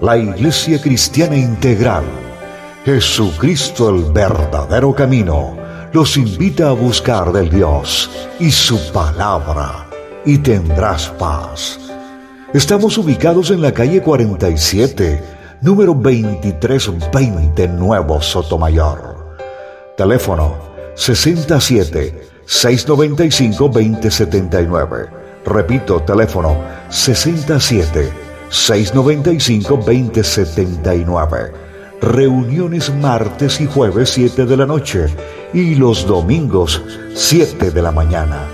la Iglesia Cristiana Integral, Jesucristo el verdadero camino, los invita a buscar del Dios y su palabra, y tendrás paz. Estamos ubicados en la calle 47, número 2320, Nuevo Sotomayor. Teléfono 67-695-2079. Repito, teléfono 67-695-2079. Reuniones martes y jueves 7 de la noche y los domingos 7 de la mañana.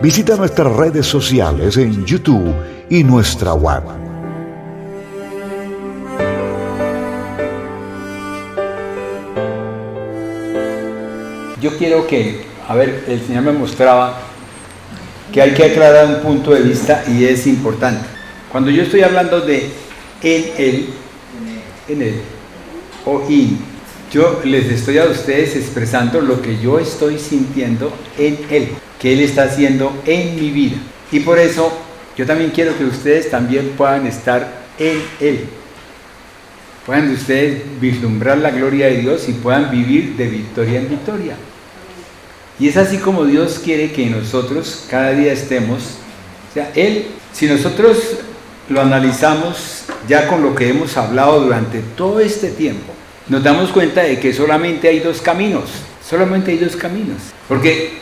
Visita nuestras redes sociales en YouTube y nuestra web. Yo quiero que, el Señor me mostraba que hay que aclarar un punto de vista y es importante. Cuando yo estoy hablando de en él o in, yo les estoy a ustedes expresando lo que yo estoy sintiendo en Él, que Él está haciendo en mi vida. Y por eso yo también quiero que ustedes también puedan estar en Él. Puedan ustedes vislumbrar la gloria de Dios y puedan vivir de victoria en victoria. Y es así como Dios quiere que nosotros cada día estemos. O sea, Él, si nosotros lo analizamos ya con lo que hemos hablado durante todo este tiempo, nos damos cuenta de que solamente hay dos caminos. Solamente hay dos caminos. Porque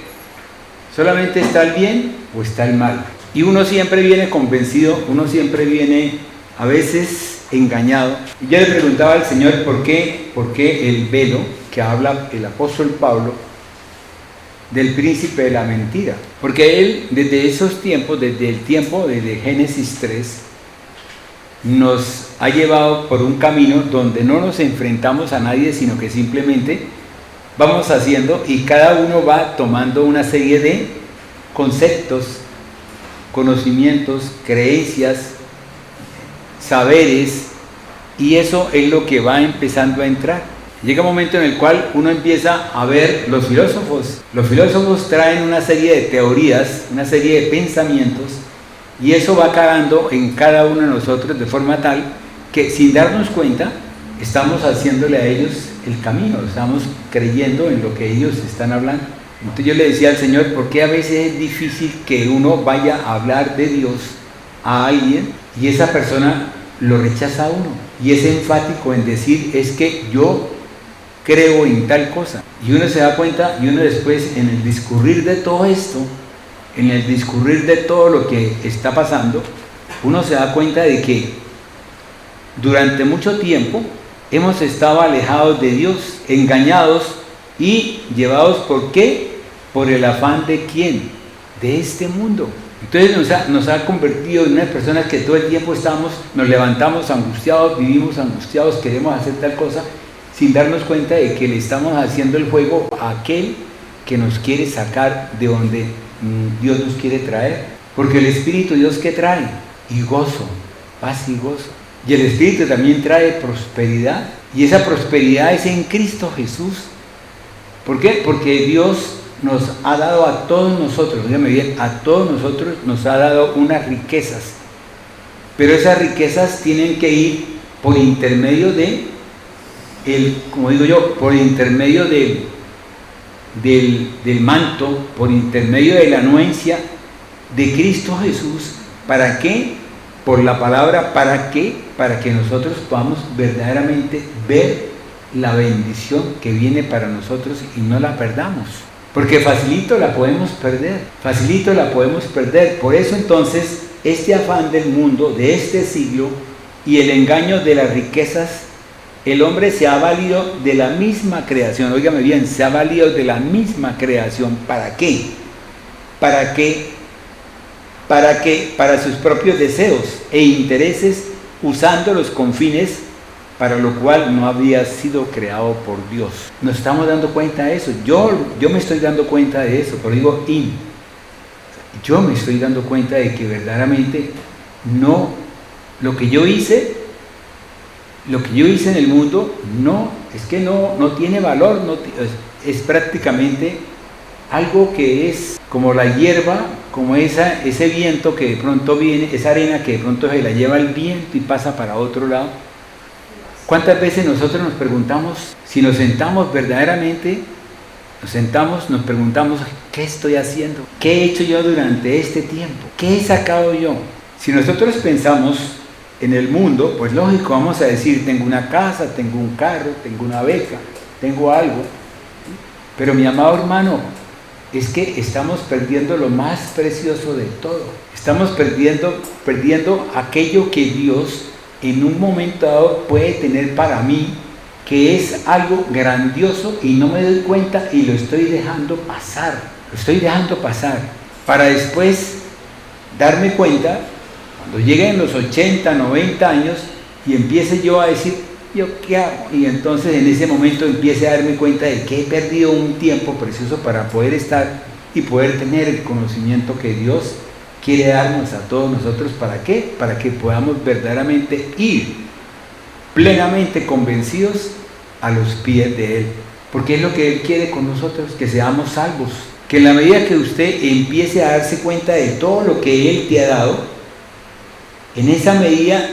solamente está el bien o está el mal. Y uno siempre viene convencido, uno siempre viene a veces engañado. Y yo le preguntaba al Señor por qué el velo que habla el apóstol Pablo del príncipe de la mentira. Porque él, desde esos tiempos, desde el tiempo de Génesis 3, nos ha llevado por un camino donde no nos enfrentamos a nadie, sino que simplemente vamos haciendo y cada uno va tomando una serie de conceptos, conocimientos, creencias, saberes, y eso es lo que va empezando a entrar. Llega un momento en el cual uno empieza a ver los filósofos traen una serie de teorías, una serie de pensamientos, y eso va calando en cada uno de nosotros de forma tal que sin darnos cuenta estamos haciéndole a ellos el camino, estamos creyendo en lo que ellos están hablando. Entonces yo le decía al Señor, ¿por qué a veces es difícil que uno vaya a hablar de Dios a alguien y esa persona lo rechaza a uno? Y es enfático en decir, es que yo creo en tal cosa. Y uno se da cuenta, y uno después en el discurrir de todo esto, en el discurrir de todo lo que está pasando, uno se da cuenta de que durante mucho tiempo hemos estado alejados de Dios, engañados y llevados ¿por qué? Por el afán de ¿quién? De este mundo. Entonces nos ha convertido en unas personas que todo el tiempo nos levantamos angustiados, vivimos angustiados, queremos hacer tal cosa, sin darnos cuenta de que le estamos haciendo el juego a aquel que nos quiere sacar de donde Dios nos quiere traer. Porque el Espíritu Dios, ¿qué trae? Y gozo, paz y gozo. Y el Espíritu también trae prosperidad. Y esa prosperidad es en Cristo Jesús. ¿Por qué? Porque Dios nos ha dado a todos nosotros, dígame bien, a todos nosotros nos ha dado unas riquezas. Pero esas riquezas tienen que ir por intermedio como digo yo, por intermedio del manto, por intermedio de la anuencia de Cristo Jesús. ¿Para qué? Por la palabra, ¿para qué? Para que nosotros podamos verdaderamente ver la bendición que viene para nosotros y no la perdamos. Porque facilito la podemos perder, Por eso entonces, este afán del mundo, de este siglo, y el engaño de las riquezas, el hombre se ha valido de la misma creación, óigame bien, se ha valido de la misma creación. ¿Para qué? ¿Para qué? Para sus propios deseos e intereses, usándolos con fines para lo cual no había sido creado por Dios. Nos estamos dando cuenta de eso. Yo me estoy dando cuenta de eso, pero digo yo me estoy dando cuenta de que verdaderamente no, lo que yo hice en el mundo, no tiene valor, es prácticamente algo que es como la hierba, como ese viento que de pronto viene, esa arena que de pronto se la lleva el viento y pasa para otro lado. ¿Cuántas veces nosotros nos preguntamos, si nos sentamos verdaderamente, nos preguntamos, ¿qué estoy haciendo? ¿Qué he hecho yo durante este tiempo? ¿Qué he sacado yo? Si nosotros pensamos en el mundo, pues lógico, vamos a decir, tengo una casa, tengo un carro, tengo una beca, tengo algo. Pero mi amado hermano, es que estamos perdiendo lo más precioso de todo. Estamos perdiendo aquello que Dios en un momento dado puede tener para mí, que es algo grandioso y no me doy cuenta y lo estoy dejando pasar. Lo estoy dejando pasar para después darme cuenta, cuando lleguen los 80, 90 años y empiece yo a decir, ¿yo qué hago? Y entonces en ese momento empiece a darme cuenta de que he perdido un tiempo precioso para poder estar y poder tener el conocimiento que Dios quiere darnos a todos nosotros. ¿Para qué? Para que podamos verdaderamente ir plenamente convencidos a los pies de Él. Porque es lo que Él quiere con nosotros, que seamos salvos. Que en la medida que usted empiece a darse cuenta de todo lo que Él te ha dado, en esa medida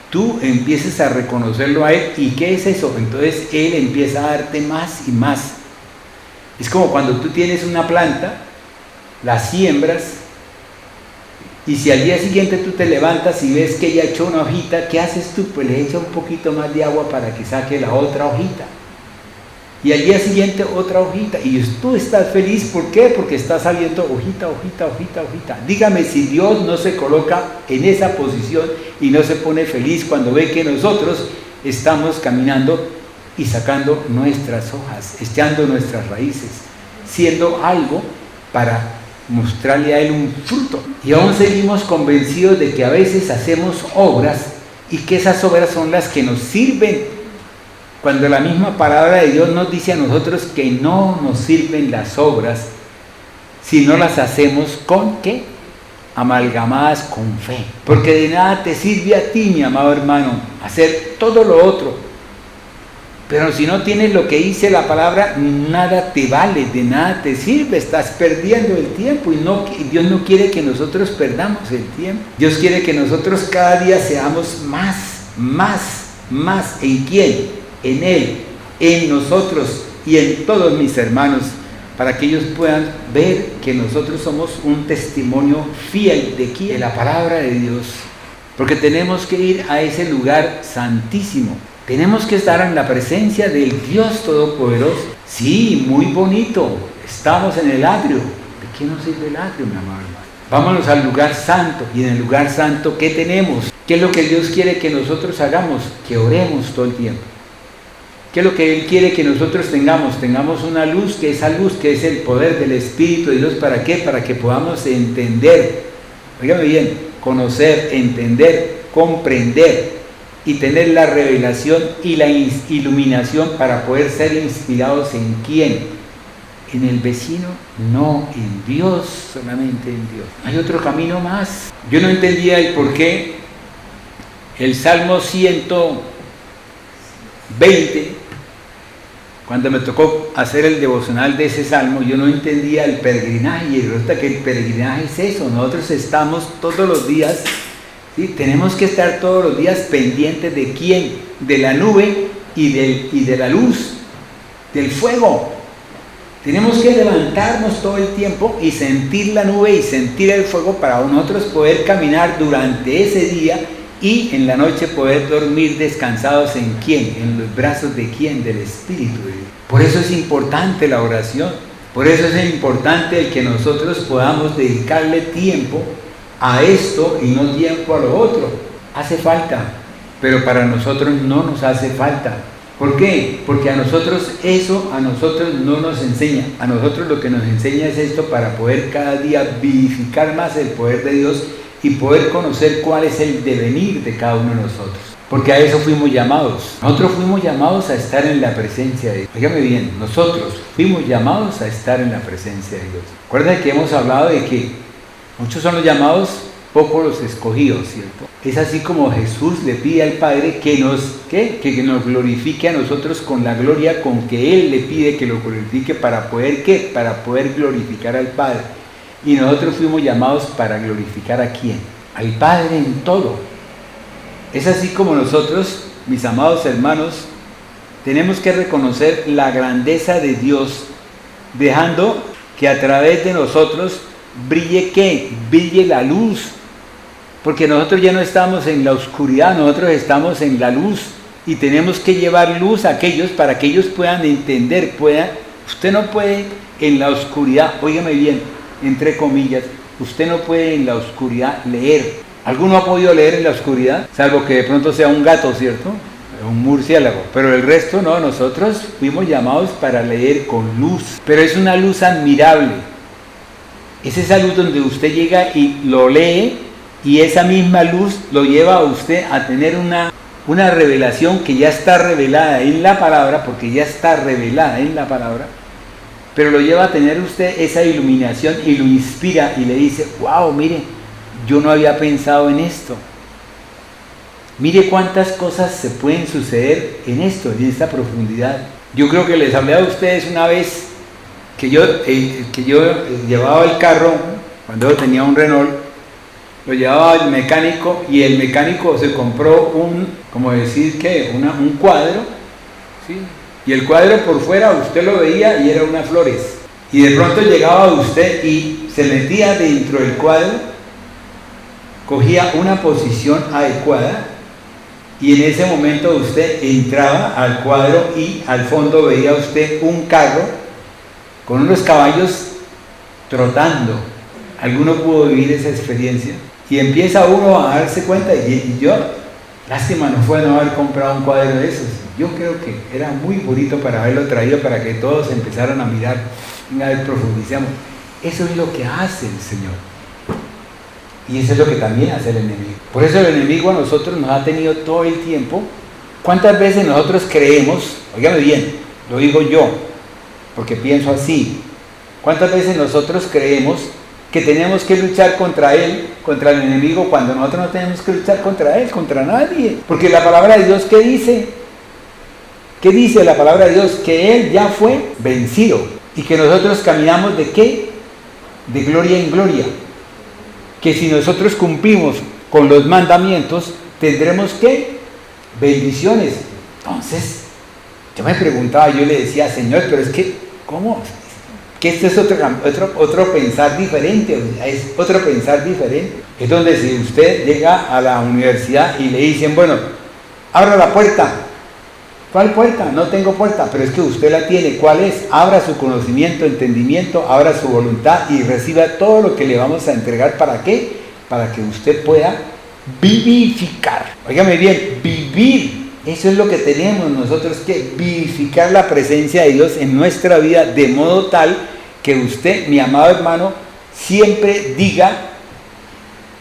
tú empieces a reconocerlo a Él. ¿Y qué es eso? Entonces Él empieza a darte más y más. Es como cuando tú tienes una planta, la siembras, y si al día siguiente tú te levantas y ves que ella echó una hojita, ¿qué haces tú? Pues le echas un poquito más de agua para que saque la otra hojita. Y al día siguiente otra hojita. Y tú estás feliz, ¿por qué? Porque está saliendo hojita, hojita, hojita, hojita. Dígame si Dios no se coloca en esa posición y no se pone feliz cuando ve que nosotros estamos caminando y sacando nuestras hojas, echando nuestras raíces, siendo algo para mostrarle a Él un fruto. Y aún seguimos convencidos de que a veces hacemos obras y que esas obras son las que nos sirven, cuando la misma palabra de Dios nos dice a nosotros que no nos sirven las obras si no las hacemos con ¿qué? Amalgamadas con fe. Porque de nada te sirve a ti, mi amado hermano, hacer todo lo otro. Pero si no tienes lo que dice la palabra, nada te vale, de nada te sirve, estás perdiendo el tiempo. Y Dios no quiere que nosotros perdamos el tiempo. Dios quiere que nosotros cada día seamos más. ¿En quién? En Él, en nosotros y en todos mis hermanos, para que ellos puedan ver que nosotros somos un testimonio fiel de quién, de la palabra de Dios. Porque tenemos que ir a ese lugar santísimo. Tenemos que estar en la presencia del Dios Todopoderoso. Sí, muy bonito. Estamos en el atrio. ¿De qué nos sirve el atrio, mi amado hermano? Vámonos al lugar santo. Y en el lugar santo, ¿qué tenemos? ¿Qué es lo que Dios quiere que nosotros hagamos? Que oremos todo el tiempo. ¿Qué es lo que Él quiere que nosotros tengamos? Tengamos una luz, que esa luz que es el poder del Espíritu de Dios. ¿Para qué? Para que podamos entender. Óigame bien, conocer, entender, comprender y tener la revelación y la iluminación para poder ser inspirados ¿en quién? ¿En el vecino? No, en Dios, solamente en Dios. Hay otro camino más. Yo no entendía el por qué el Salmo 120, cuando me tocó hacer el devocional de ese Salmo, yo no entendía el peregrinaje, y resulta que el peregrinaje es eso. Nosotros estamos todos los días, ¿sí? Tenemos que estar todos los días pendientes de quién, de la nube y de la luz, del fuego. Tenemos que levantarnos todo el tiempo y sentir la nube y sentir el fuego para nosotros poder caminar durante ese día y en la noche poder dormir descansados ¿en quién? En los brazos de quién, del Espíritu de Dios. Por eso es importante la oración, por eso es importante el que nosotros podamos dedicarle tiempo a esto y no tiempo a lo otro. Hace falta, pero para nosotros no nos hace falta. ¿Por qué? Porque a nosotros no nos enseña. A nosotros lo que nos enseña es esto para poder cada día vivificar más el poder de Dios y poder conocer cuál es el devenir de cada uno de nosotros. Porque a eso fuimos llamados. Nosotros fuimos llamados a estar en la presencia de Dios. Dígame bien, nosotros fuimos llamados a estar en la presencia de Dios. Recuerden que hemos hablado de que muchos son los llamados, pocos los escogidos, ¿cierto? Es así como Jesús le pide al Padre que nos glorifique a nosotros con la gloria con que Él le pide que lo glorifique para poder, ¿qué? Para poder glorificar al Padre. Y nosotros fuimos llamados para glorificar ¿a quién? Al Padre en todo. Es así como nosotros mis amados hermanos, tenemos que reconocer la grandeza de Dios, dejando que a través de nosotros brille ¿qué? Brille la luz. Porque nosotros ya no estamos en la oscuridad, nosotros estamos en la luz. Y tenemos que llevar luz a aquellos para que ellos puedan entender, usted no puede en la oscuridad, óigame bien, entre comillas, usted no puede en la oscuridad leer. ¿Alguno ha podido leer en la oscuridad? Salvo que de pronto sea un gato, ¿cierto? Un murciélago. Pero el resto no, nosotros fuimos llamados para leer con luz. Pero es una luz admirable. Es esa luz donde usted llega y lo lee, y esa misma luz lo lleva a usted a tener una revelación que ya está revelada en la palabra, porque ya está revelada en la palabra, pero lo lleva a tener usted esa iluminación y lo inspira y le dice, wow, mire, yo no había pensado en esto. Mire cuántas cosas se pueden suceder en esto, en esta profundidad. Yo creo que les hablé a ustedes una vez que yo llevaba el carro, cuando yo tenía un Renault, lo llevaba al mecánico y el mecánico se compró un cuadro, ¿sí? Y el cuadro por fuera usted lo veía y era unas flores. Y de pronto llegaba usted y se metía dentro del cuadro, cogía una posición adecuada y en ese momento usted entraba al cuadro y al fondo veía usted un carro con unos caballos trotando. ¿Alguno pudo vivir esa experiencia? Y empieza uno a darse cuenta, y yo, lástima no fue no haber comprado un cuadro de esos. Yo creo que era muy bonito para haberlo traído, para que todos empezaran a mirar. Una vez profundizamos. Eso es lo que hace el Señor. Y eso es lo que también hace el enemigo. Por eso el enemigo a nosotros nos ha tenido todo el tiempo. ¿Cuántas veces nosotros creemos, óigame bien, lo digo yo, porque pienso así, cuántas veces nosotros creemos que tenemos que luchar contra él, contra el enemigo, cuando nosotros no tenemos que luchar contra él, contra nadie? Porque la palabra de Dios, ¿qué dice? ¿Qué dice la palabra de Dios? Que él ya fue vencido y que nosotros caminamos ¿de qué? De gloria en gloria. Que si nosotros cumplimos con los mandamientos, tendremos ¿qué? Bendiciones. Entonces, yo me preguntaba, yo le decía, Señor, pero es que, ¿cómo? Que este es otro pensar diferente, es otro pensar diferente. Es donde si usted llega a la universidad y le dicen, bueno, abra la puerta. ¿Cuál puerta? No tengo puerta, pero es que usted la tiene. ¿Cuál es? Abra su conocimiento, entendimiento, abra su voluntad y reciba todo lo que le vamos a entregar. ¿Para qué? Para que usted pueda vivificar. Óigame bien, vivir. Eso es lo que tenemos nosotros que vivificar la presencia de Dios en nuestra vida, de modo tal que usted, mi amado hermano, siempre diga,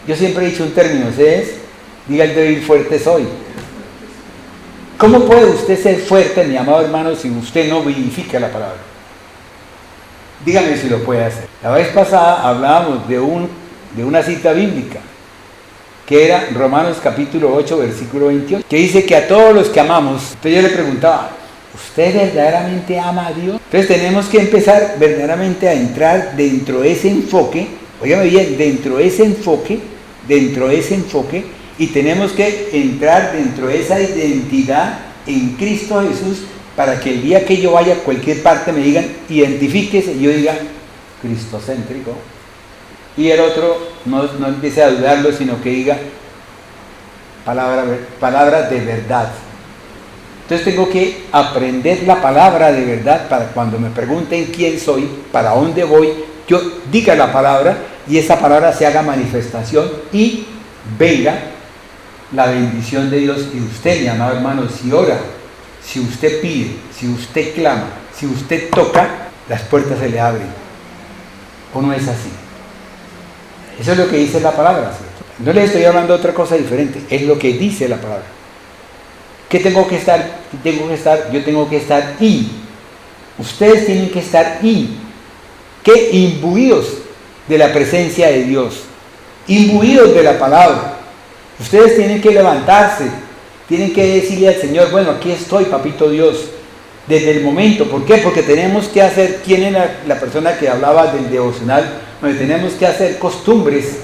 yo siempre he dicho un término, ¿sabes? Diga el débil fuerte soy. ¿Cómo puede usted ser fuerte, mi amado hermano, si usted no vivifica la palabra? Dígame si lo puede hacer. La vez pasada hablábamos de una cita bíblica, que era Romanos capítulo 8, versículo 28, que dice que a todos los que amamos, entonces yo le preguntaba, ¿usted verdaderamente ama a Dios? Entonces tenemos que empezar verdaderamente a entrar dentro de ese enfoque, óigame bien, dentro de ese enfoque, y tenemos que entrar dentro de esa identidad en Cristo Jesús, para que el día que yo vaya a cualquier parte me digan, identifíquese, y yo diga, cristocéntrico. Y el otro no empiece a dudarlo, sino que diga palabra de verdad. Entonces tengo que aprender la palabra de verdad para cuando me pregunten quién soy, para dónde voy, yo diga la palabra y esa palabra se haga manifestación y venga la bendición de Dios. Y usted, mi amado hermano, si ora, si usted pide, si usted clama, si usted toca, las puertas se le abren. ¿O no es así? Eso es lo que dice la palabra, ¿cierto? No les estoy hablando de otra cosa diferente, es lo que dice la palabra. ¿Qué tengo que estar? Yo tengo que estar ustedes tienen que estar ¿qué? Imbuidos de la presencia de Dios, imbuidos de la palabra. Ustedes tienen que levantarse, tienen que decirle al Señor, bueno, aquí estoy, papito Dios, desde el momento. ¿Por qué? Porque tenemos que hacer, ¿quién era la persona que hablaba del devocional? Donde tenemos que hacer costumbres,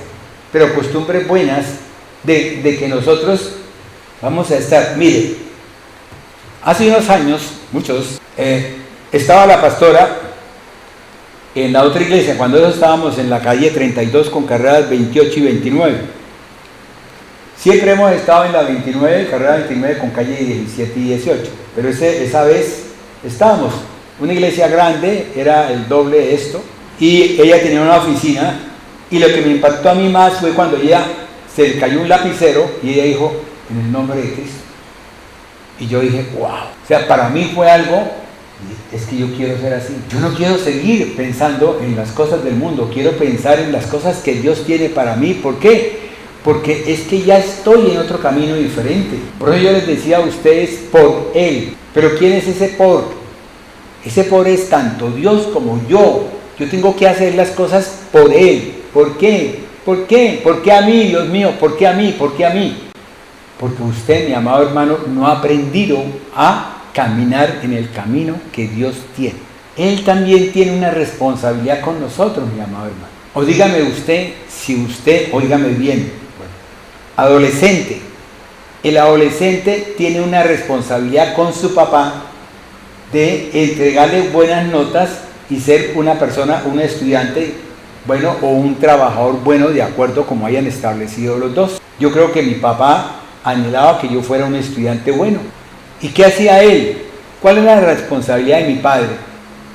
pero costumbres buenas, de que nosotros vamos a estar. Mire, Hace unos años, muchos, estaba la pastora en la otra iglesia, cuando estábamos en la calle 32 con carreras 28 y 29. Siempre hemos estado en la 29, carrera 29 con calle 17 y 18, pero esa vez estábamos. Una iglesia grande, era el doble de esto, y ella tenía una oficina, y lo que me impactó a mí más fue cuando ella se le cayó un lapicero y ella dijo, en el nombre de Cristo. Y yo dije, wow. O sea, para mí fue algo, es que yo quiero ser así. Yo no quiero seguir pensando en las cosas del mundo, quiero pensar en las cosas que Dios tiene para mí. ¿Por qué? Porque es que ya estoy en otro camino diferente. Por eso yo les decía a ustedes, por Él. Pero ¿quién es ese por? Ese por es tanto Dios como yo. Yo tengo que hacer las cosas por Él. ¿Por qué? ¿Por qué? ¿Por qué a mí, Dios mío? ¿Por qué a mí? ¿Por qué a mí? Porque usted, mi amado hermano, no ha aprendido a caminar en el camino que Dios tiene. Él también tiene una responsabilidad con nosotros, mi amado hermano. O dígame usted, si usted, óigame bien, adolescente. El adolescente tiene una responsabilidad con su papá de entregarle buenas notas y ser una persona, un estudiante bueno o un trabajador bueno de acuerdo como hayan establecido los dos. Yo creo que mi papá anhelaba que yo fuera un estudiante bueno. ¿Y qué hacía él? ¿Cuál era la responsabilidad de mi padre?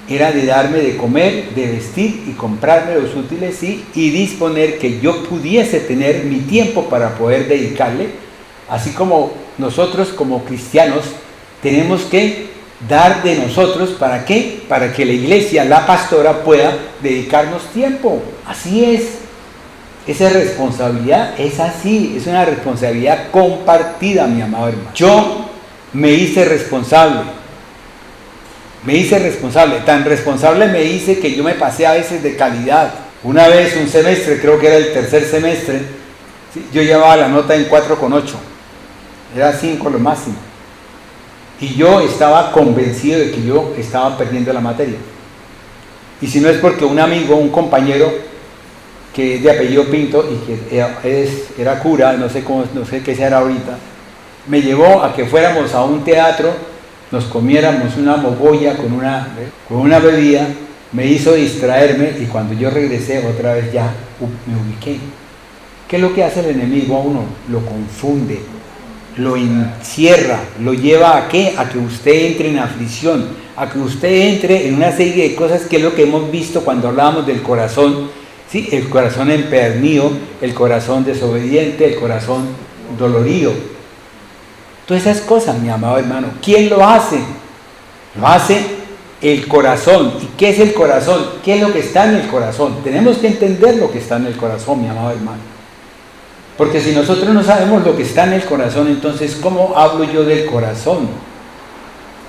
Era de darme de comer, de vestir y comprarme los útiles y disponer que yo pudiese tener mi tiempo para poder dedicarle, así como nosotros como cristianos tenemos que dar de nosotros, ¿para qué? Para que la iglesia, la pastora pueda dedicarnos tiempo. Así es. Esa responsabilidad es así, es una responsabilidad compartida, mi amado hermano. Yo me hice responsable, tan responsable me hice que yo me pasé a veces de calidad. Una vez, un semestre, creo que era el tercer semestre, ¿sí? Yo llevaba la nota en 4,8, era 5 lo máximo. Y yo estaba convencido de que yo estaba perdiendo la materia. Y si no es porque un amigo, un compañero, que es de apellido Pinto y que era cura, no sé qué será ahorita, me llevó a que fuéramos a un teatro, nos comiéramos una mogolla con una bebida, me hizo distraerme y cuando yo regresé otra vez ya me ubiqué. ¿Qué es lo que hace el enemigo a uno? Lo confunde, lo encierra, lo lleva ¿a qué? A que usted entre en aflicción, a que usted entre en una serie de cosas que es lo que hemos visto cuando hablábamos del corazón. Sí, el corazón empedernido, el corazón desobediente, el corazón dolorido. Todas esas cosas, mi amado hermano. ¿Quién lo hace? Lo hace el corazón. ¿Y qué es el corazón? ¿Qué es lo que está en el corazón? Tenemos que entender lo que está en el corazón, mi amado hermano. Porque si nosotros no sabemos lo que está en el corazón, entonces, ¿cómo hablo yo del corazón?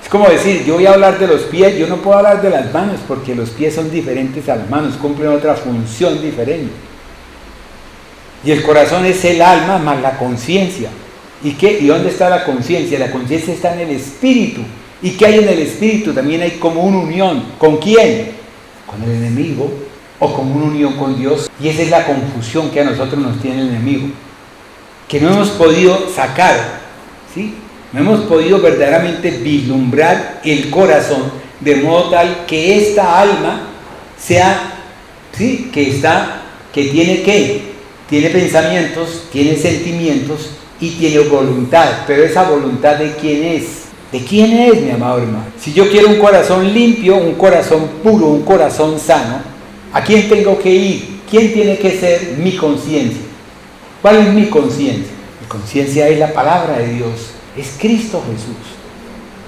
Es como decir, yo voy a hablar de los pies, yo no puedo hablar de las manos porque los pies son diferentes a las manos, cumplen otra función diferente. Y el corazón es el alma más la conciencia. ¿Y dónde está la conciencia? La conciencia está en el espíritu. ¿Y qué hay en el espíritu? También hay como una unión. ¿Con quién? Con el enemigo o como una unión con Dios. Y esa es la confusión que a nosotros nos tiene el enemigo. Que no hemos podido sacar, ¿sí? No hemos podido verdaderamente vislumbrar el corazón de modo tal que esta alma sea, ¿sí? Que tiene pensamientos, tiene sentimientos y tiene voluntad. Pero esa voluntad ¿de quién es? ¿De quién es, mi amado hermano? Si yo quiero un corazón limpio, un corazón puro, un corazón sano, ¿a quién tengo que ir? ¿Quién tiene que ser mi conciencia? ¿Cuál es mi conciencia? Mi conciencia es la palabra de Dios. Es Cristo Jesús.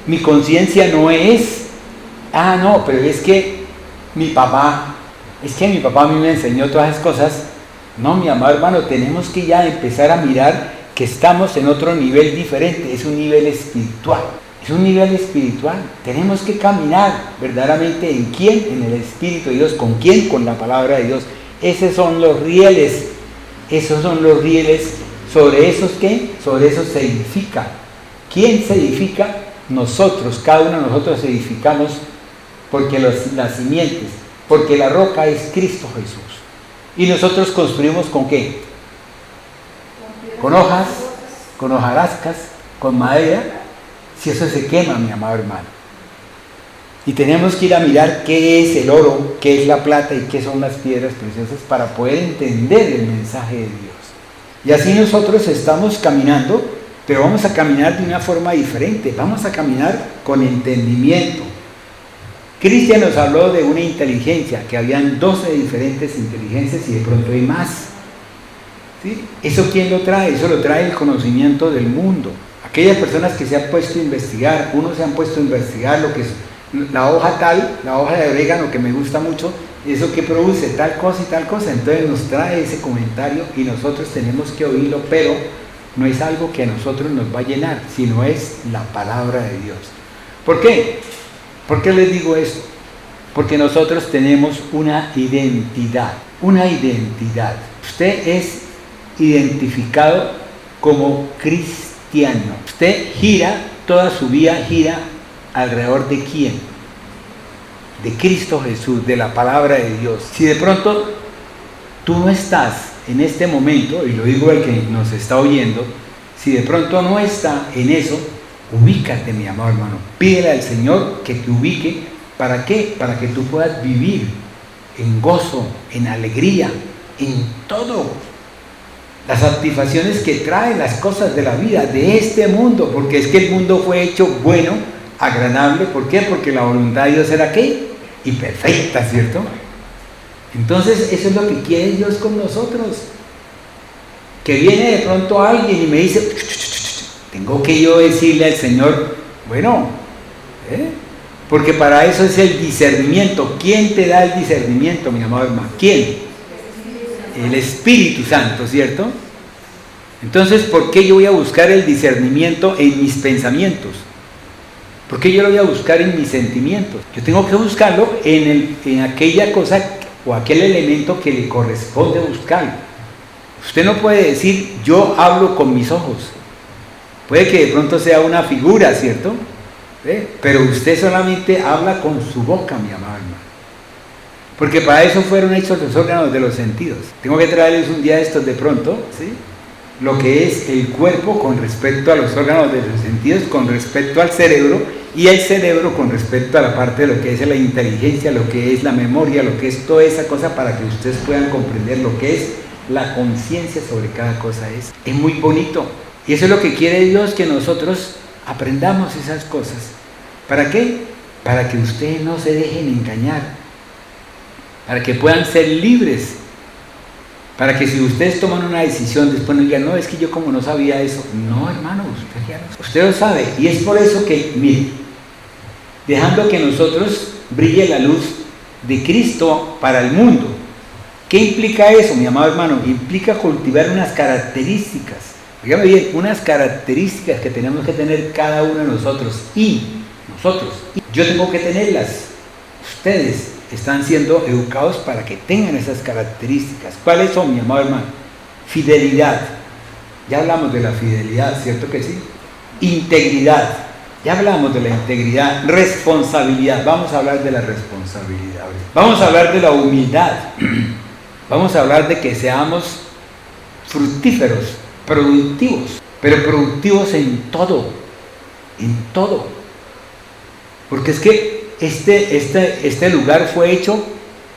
Mi conciencia no es, no, pero es que mi papá a mí me enseñó todas esas cosas. No, mi amado hermano, tenemos que ya empezar a mirar que estamos en otro nivel diferente. Es un nivel espiritual. Es un nivel espiritual. Tenemos que caminar verdaderamente ¿en quién? En el Espíritu de Dios. ¿Con quién? Con la palabra de Dios. Esos son los rieles. Esos son los rieles. ¿Sobre esos qué? Sobre eso se edifica. ¿Quién se edifica? Nosotros, cada uno de nosotros edificamos porque las simientes, porque la roca es Cristo Jesús. Y nosotros construimos ¿con qué? Con hojas, con hojarascas, con madera, si eso se quema, mi amado hermano. Y tenemos que ir a mirar qué es el oro, qué es la plata y qué son las piedras preciosas para poder entender el mensaje de Dios. Y así nosotros estamos caminando, pero vamos a caminar de una forma diferente, vamos a caminar con entendimiento. Cristian nos habló de una inteligencia, que habían 12 diferentes inteligencias y de pronto hay más. ¿Sí? ¿Eso quién lo trae? Eso lo trae el conocimiento del mundo. Aquellas personas que se han puesto a investigar, unos se han puesto a investigar lo que es la hoja tal, la hoja de orégano que me gusta mucho, eso que produce tal cosa y tal cosa, entonces nos trae ese comentario y nosotros tenemos que oírlo, pero no es algo que a nosotros nos va a llenar, sino es la palabra de Dios. ¿Por qué? ¿Por qué les digo esto? Porque nosotros tenemos una identidad, Usted es identificado como cristiano. Usted toda su vida gira alrededor de quién, de Cristo Jesús, de la palabra de Dios. Si de pronto tú no estás en este momento, y lo digo al que nos está oyendo, si de pronto no está en eso, ubícate, mi amado hermano, pídele al Señor que te ubique. ¿Para qué? Para que tú puedas vivir en gozo, en alegría, en todo. Las satisfacciones que traen las cosas de la vida, de este mundo, porque es que el mundo fue hecho bueno, agradable. ¿Por qué? Porque la voluntad de Dios era ¿qué? Y perfecta, ¿cierto? Entonces eso es lo que quiere Dios con nosotros. Que viene de pronto alguien y me dice, tengo que yo decirle al Señor, bueno, porque para eso es el discernimiento. ¿Quién te da el discernimiento, mi amado hermano? ¿Quién? El Espíritu Santo, ¿cierto? Entonces, ¿por qué yo voy a buscar el discernimiento en mis pensamientos? ¿Por qué yo lo voy a buscar en mis sentimientos? Yo tengo que buscarlo en aquella cosa o aquel elemento que le corresponde buscarlo. Usted no puede decir, yo hablo con mis ojos. Puede que de pronto sea una figura, ¿cierto? Pero usted solamente habla con su boca, mi amado hermano. Porque para eso fueron hechos los órganos de los sentidos. Tengo que traerles un día de estos de pronto, ¿sí? Lo que es el cuerpo con respecto a los órganos de los sentidos, con respecto al cerebro, y el cerebro con respecto a la parte de lo que es la inteligencia, lo que es la memoria, lo que es toda esa cosa, para que ustedes puedan comprender lo que es la conciencia sobre cada cosa. Es muy bonito. Y eso es lo que quiere Dios, que nosotros aprendamos esas cosas. ¿Para qué? Para que ustedes no se dejen engañar, para que puedan ser libres, para que si ustedes toman una decisión después no digan, no, es que yo como no sabía eso. No, hermano, usted lo sabe. Y es por eso que, mire, dejando que nosotros brille la luz de Cristo para el mundo. ¿Qué implica eso, mi amado hermano? Implica cultivar unas características, dígame bien, unas características que tenemos que tener cada uno de nosotros. Y yo tengo que tenerlas. Ustedes están siendo educados para que tengan esas características. ¿Cuáles son, mi amado hermano? Fidelidad. Ya hablamos de la fidelidad, ¿cierto que sí? Integridad. Ya hablamos de la integridad. Responsabilidad. Vamos a hablar de la responsabilidad. Vamos a hablar de la humildad. Vamos a hablar de que seamos fructíferos, productivos, pero productivos en todo. En todo. Porque es que este lugar fue hecho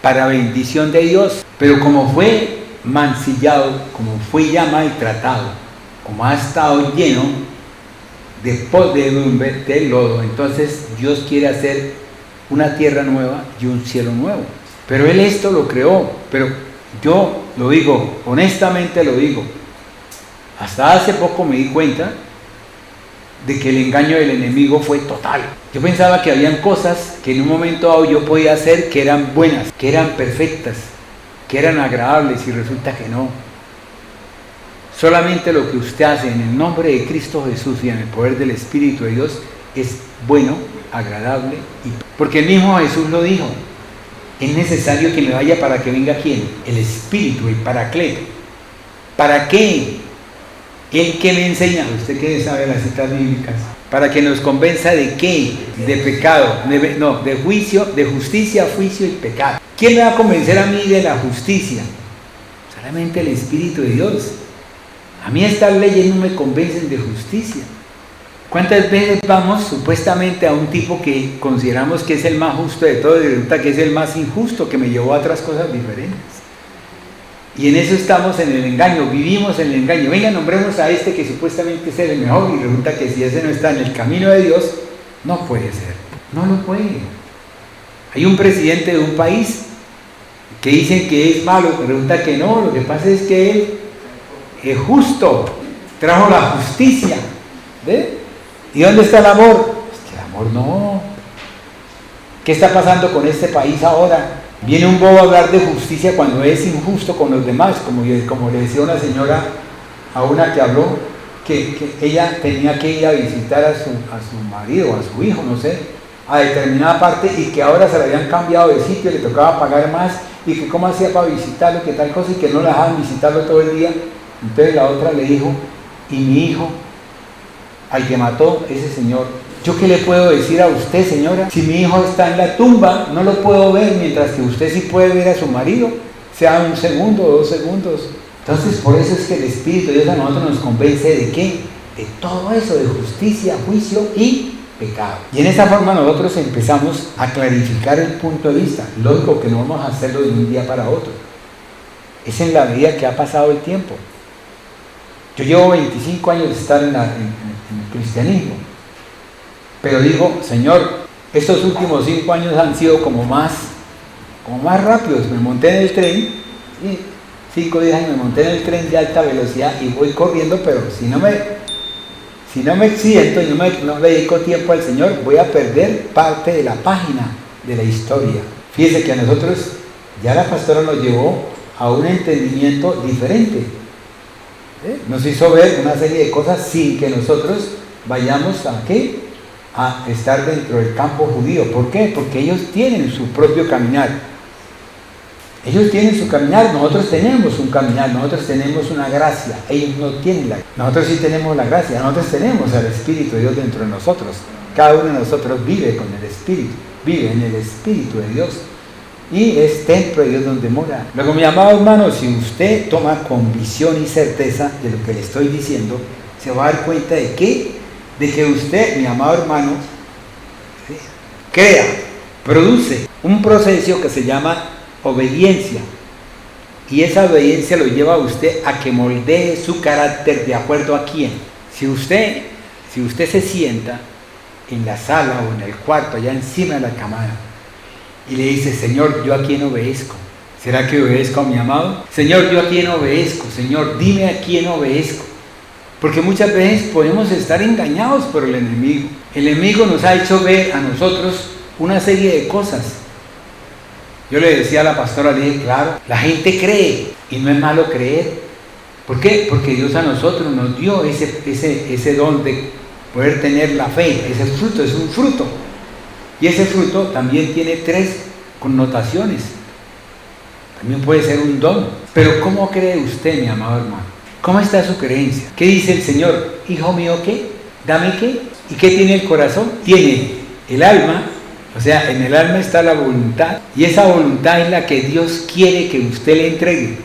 para bendición de Dios, pero como fue mancillado, como fue ya maltratado, como ha estado lleno de podredumbre, de lodo, entonces Dios quiere hacer una tierra nueva y un cielo nuevo. Pero Él esto lo creó, pero yo lo digo, honestamente lo digo, hasta hace poco me di cuenta de que el engaño del enemigo fue total. Yo pensaba que habían cosas que en un momento dado yo podía hacer que eran buenas, que eran perfectas, que eran agradables, y resulta que no. Solamente lo que usted hace en el nombre de Cristo Jesús y en el poder del Espíritu de Dios es bueno, agradable, porque el mismo Jesús lo dijo. Es necesario que me vaya para que venga ¿quién? El Espíritu, el Paracleto. ¿Para qué? El que me enseña, usted que sabe las citas bíblicas, para que nos convenza de qué, de pecado, de juicio, de justicia, juicio y pecado. ¿Quién me va a convencer a mí de la justicia? Solamente el Espíritu de Dios. A mí estas leyes no me convencen de justicia. ¿Cuántas veces vamos supuestamente a un tipo que consideramos que es el más justo de todos y resulta que es el más injusto, que me llevó a otras cosas diferentes? Y en eso estamos en el engaño, vivimos en el engaño. Venga, nombremos a este que supuestamente es el mejor y resulta que si ese no está en el camino de Dios, no puede ser, no lo puede. Hay un presidente de un país que dicen que es malo, pero resulta que no, lo que pasa es que él es justo, trajo la justicia. ¿Ve? ¿Y dónde está el amor? Pues que el amor no. ¿Qué está pasando con este país ahora? Viene un bobo a hablar de justicia cuando es injusto con los demás, como le decía una señora a una que habló, que ella tenía que ir a visitar a su marido, a su hijo, no sé, a determinada parte y que ahora se le habían cambiado de sitio, le tocaba pagar más y que cómo hacía para visitarlo, que tal cosa y que no la dejaban visitarlo todo el día. Entonces la otra le dijo, ¿y mi hijo? Al que mató ese señor, ¿yo qué le puedo decir a usted, señora? Si mi hijo está en la tumba, no lo puedo ver, mientras que usted sí puede ver a su marido, sea 1 segundo o 2 segundos. Entonces, por eso es que el Espíritu de Dios a nosotros nos convence de qué, de todo eso, de justicia, juicio y pecado. Y en esa forma nosotros empezamos a clarificar el punto de vista. Lógico que no vamos a hacerlo de un día para otro. Es en la medida que ha pasado el tiempo. Yo llevo 25 años de estar en el cristianismo, pero digo, Señor, estos últimos 5 años han sido como más rápidos. Me monté en el tren, y 5 o 10 años me monté en el tren de alta velocidad y voy corriendo, pero si no me accidento y no le dedico tiempo al Señor, voy a perder parte de la página de la historia. Fíjese que a nosotros ya la pastora nos llevó a un entendimiento diferente. Nos hizo ver una serie de cosas sin que nosotros vayamos a ¿qué? A estar dentro del campo judío. ¿Por qué? Porque ellos tienen su propio caminar. Ellos tienen su caminar, nosotros tenemos un caminar, nosotros tenemos una gracia, ellos no tienen nosotros sí tenemos la gracia, nosotros tenemos al Espíritu de Dios dentro de nosotros. Cada uno de nosotros vive con el Espíritu, vive en el Espíritu de Dios. Y es templo de Dios donde mora. Luego, mi amado hermano, si usted toma convicción y certeza de lo que le estoy diciendo, se va a dar cuenta de que usted, mi amado hermano, crea, produce un proceso que se llama obediencia. Y esa obediencia lo lleva a usted a que moldee su carácter de acuerdo a quién. Si usted se sienta en la sala o en el cuarto, allá encima de la cama, y le dice, Señor, ¿yo a quién obedezco? ¿Será que obedezco a mi amado? Señor, ¿yo a quién obedezco? Señor, dime a quién obedezco. Porque muchas veces podemos estar engañados por el enemigo. El enemigo nos ha hecho ver a nosotros una serie de cosas. Yo le decía a la pastora, le dije, claro, la gente cree y no es malo creer. ¿Por qué? Porque Dios a nosotros nos dio ese don de poder tener la fe. Ese fruto es un fruto. Y ese fruto también tiene 3 connotaciones. También puede ser un don. Pero ¿cómo cree usted, mi amado hermano? ¿Cómo está su creencia? ¿Qué dice el Señor? Hijo mío, ¿qué? ¿Dame qué? ¿Y qué tiene el corazón? Tiene el alma, o sea, en el alma está la voluntad. Y esa voluntad es la que Dios quiere que usted le entregue.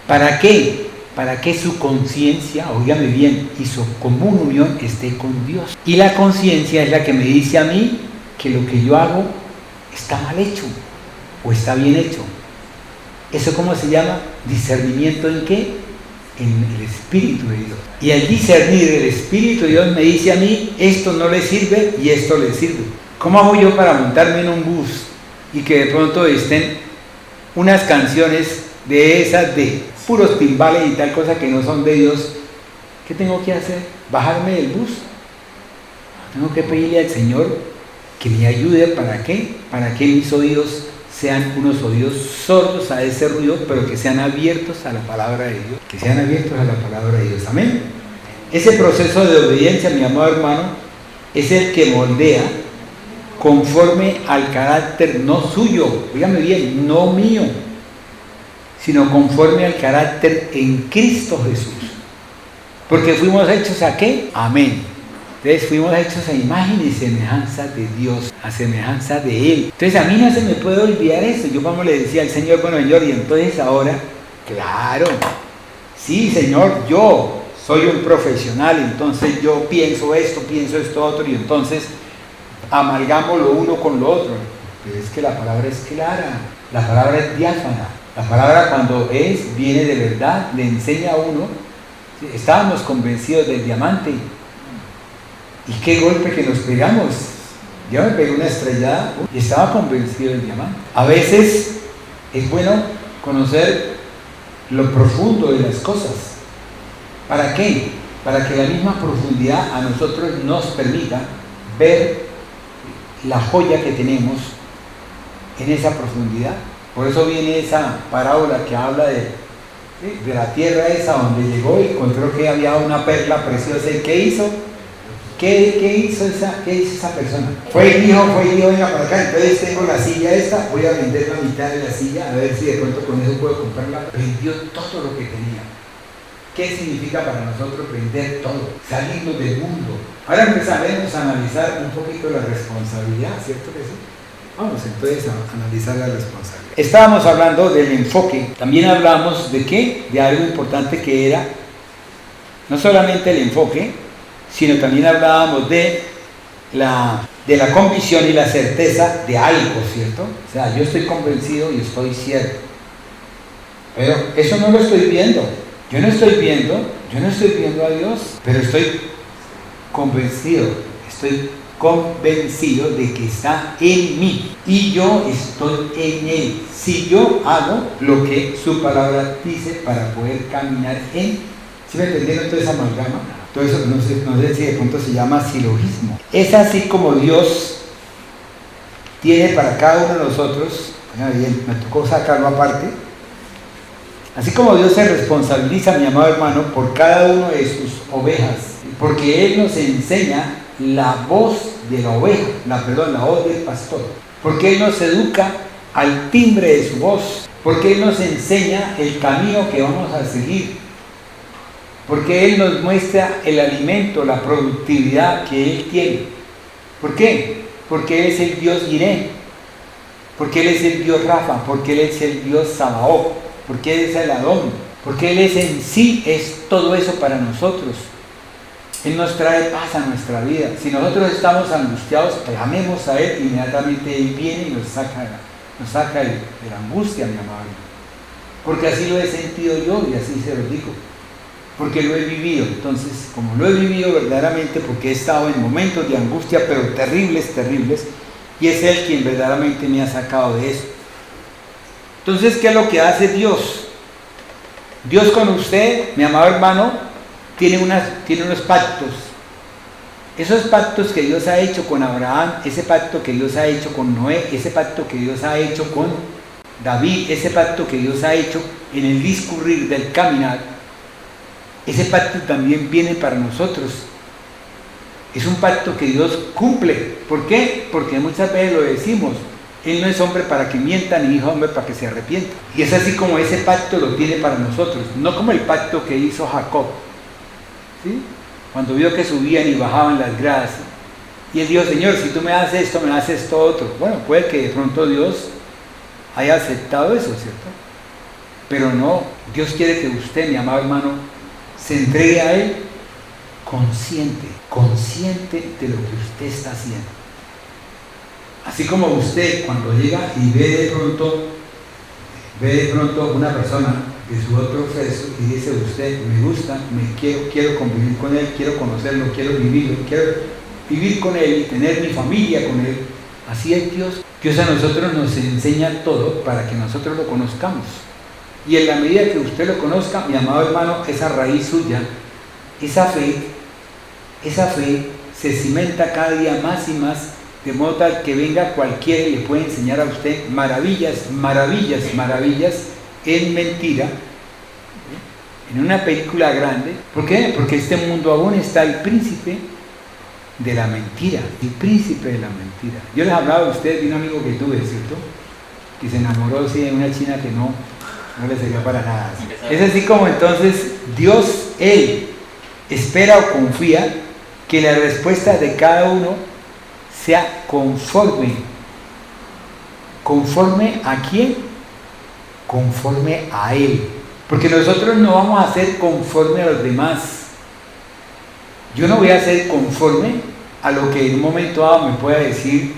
¿Para qué? Para que su conciencia, óigame bien, y su común unión esté con Dios. Y la conciencia es la que me dice a mí que lo que yo hago está mal hecho o está bien hecho. ¿Eso cómo se llama? Discernimiento ¿en qué? En el Espíritu de Dios. Y al discernir el Espíritu de Dios me dice a mí, esto no le sirve y esto le sirve. ¿Cómo hago yo para montarme en un bus y que de pronto estén unas canciones de esas de puros timbales y tal cosa que no son de Dios? ¿Qué tengo que hacer? ¿Bajarme del bus? Tengo que pedirle al Señor que me ayude. ¿Para qué? Para que mis oídos sean unos oídos sordos a ese ruido, pero que sean abiertos a la palabra de Dios. Que sean abiertos a la palabra de Dios. Amén. Ese proceso de obediencia, mi amado hermano, es el que moldea conforme al carácter no suyo, dígame bien, no mío, sino conforme al carácter en Cristo Jesús. Porque fuimos hechos ¿a qué? Amén. Entonces fuimos hechos a imagen y semejanza de Dios, a semejanza de Él. Entonces a mí no se me puede olvidar eso. Yo como le decía al Señor, bueno Señor, y entonces ahora, claro, sí Señor, yo soy un profesional, entonces yo pienso esto otro, y entonces amalgamo lo uno con lo otro. Pero es que la palabra es clara, la palabra es diáfana, la palabra cuando viene de verdad, le enseña a uno. Estábamos convencidos del diamante, y qué golpe que nos pegamos. Yo me pegué una estrellada y estaba convencido del diamante. A veces es bueno conocer lo profundo de las cosas. ¿Para qué? Para que la misma profundidad a nosotros nos permita ver la joya que tenemos en esa profundidad. Por eso viene esa parábola que habla de la tierra esa donde llegó y encontró que había una perla preciosa. ¿Y qué hizo? ¿Qué hizo esa persona? Fue y dijo, venga para acá, entonces tengo la silla esta, voy a vender la mitad de la silla, a ver si de pronto con eso puedo comprarla. Vendió todo lo que tenía. ¿Qué significa para nosotros vender todo? Salirnos del mundo. Ahora empezaremos a analizar un poquito la responsabilidad, ¿cierto que sí? Vamos entonces a analizar la responsabilidad. Estábamos hablando del enfoque, también hablamos de qué, de algo importante que era, no solamente el enfoque, sino también hablábamos de la convicción y la certeza de algo, ¿cierto? O sea, yo estoy convencido y estoy cierto. Pero eso no lo estoy viendo. Yo no estoy viendo a Dios, pero estoy convencido de que está en mí y yo estoy en Él. Si yo hago lo que su palabra dice para poder caminar en. ¿Sí me entendieron toda esa amalgama? Todo eso, no sé si de pronto se llama silogismo. Es así como Dios tiene para cada uno de nosotros, bien, me tocó sacarlo aparte, así como Dios se responsabiliza, mi amado hermano, por cada uno de sus ovejas, porque Él nos enseña la voz de la oveja, la voz del pastor, porque Él nos educa al timbre de su voz, porque Él nos enseña el camino que vamos a seguir, porque Él nos muestra el alimento, la productividad que Él tiene. ¿Por qué? Porque Él es el Dios Jireh, porque Él es el Dios Rafa, porque Él es el Dios Sabaoth, porque Él es el Adón, porque Él es en sí, es todo eso para nosotros. Él nos trae paz a nuestra vida. Si nosotros estamos angustiados, clamemos a Él, inmediatamente Él viene y nos saca de la angustia, mi amado. Porque así lo he sentido yo y así se lo digo. Porque lo he vivido. Entonces, como lo he vivido verdaderamente, porque he estado en momentos de angustia, pero terribles, y es Él quien verdaderamente me ha sacado de eso. Entonces, ¿qué es lo que hace Dios? Dios con usted, mi amado hermano, tiene unos pactos. Esos pactos que Dios ha hecho con Abraham, ese pacto que Dios ha hecho con Noé, ese pacto que Dios ha hecho con David, ese pacto que Dios ha hecho en el discurrir del caminar, ese pacto también viene para nosotros. Es un pacto que Dios cumple. ¿Por qué? Porque muchas veces lo decimos. Él no es hombre para que mienta, ni hijo hombre para que se arrepienta. Y es así como ese pacto lo tiene para nosotros. No como el pacto que hizo Jacob, ¿sí? Cuando vio que subían y bajaban las gradas. Y él dijo, Señor, si tú me haces esto, me haces esto otro. Bueno, puede que de pronto Dios haya aceptado eso, ¿cierto? Pero no, Dios quiere que usted, mi amado hermano, se entregue a Él consciente de lo que usted está haciendo. Así como usted cuando llega y ve de pronto una persona de su otro sexo y dice usted, me gusta, quiero convivir con él, quiero conocerlo, quiero vivirlo, quiero vivir con él y tener mi familia con él. Así es Dios. Dios a nosotros nos enseña todo para que nosotros lo conozcamos. Y en la medida que usted lo conozca, mi amado hermano, esa raíz suya, esa fe se cimenta cada día más y más, de modo tal que venga cualquiera y le puede enseñar a usted maravillas en mentira, en una película grande. ¿Por qué? Porque este mundo aún está el príncipe de la mentira, Yo les hablaba a ustedes de un amigo que tuve, ¿cierto? Que se enamoró de una china que no le servía para nada. Es así como entonces Dios, Él espera o confía que la respuesta de cada uno sea conforme. ¿Conforme a quién? Conforme a Él. Porque nosotros no vamos a ser conforme a los demás. Yo no voy a ser conforme a lo que en un momento dado me pueda decir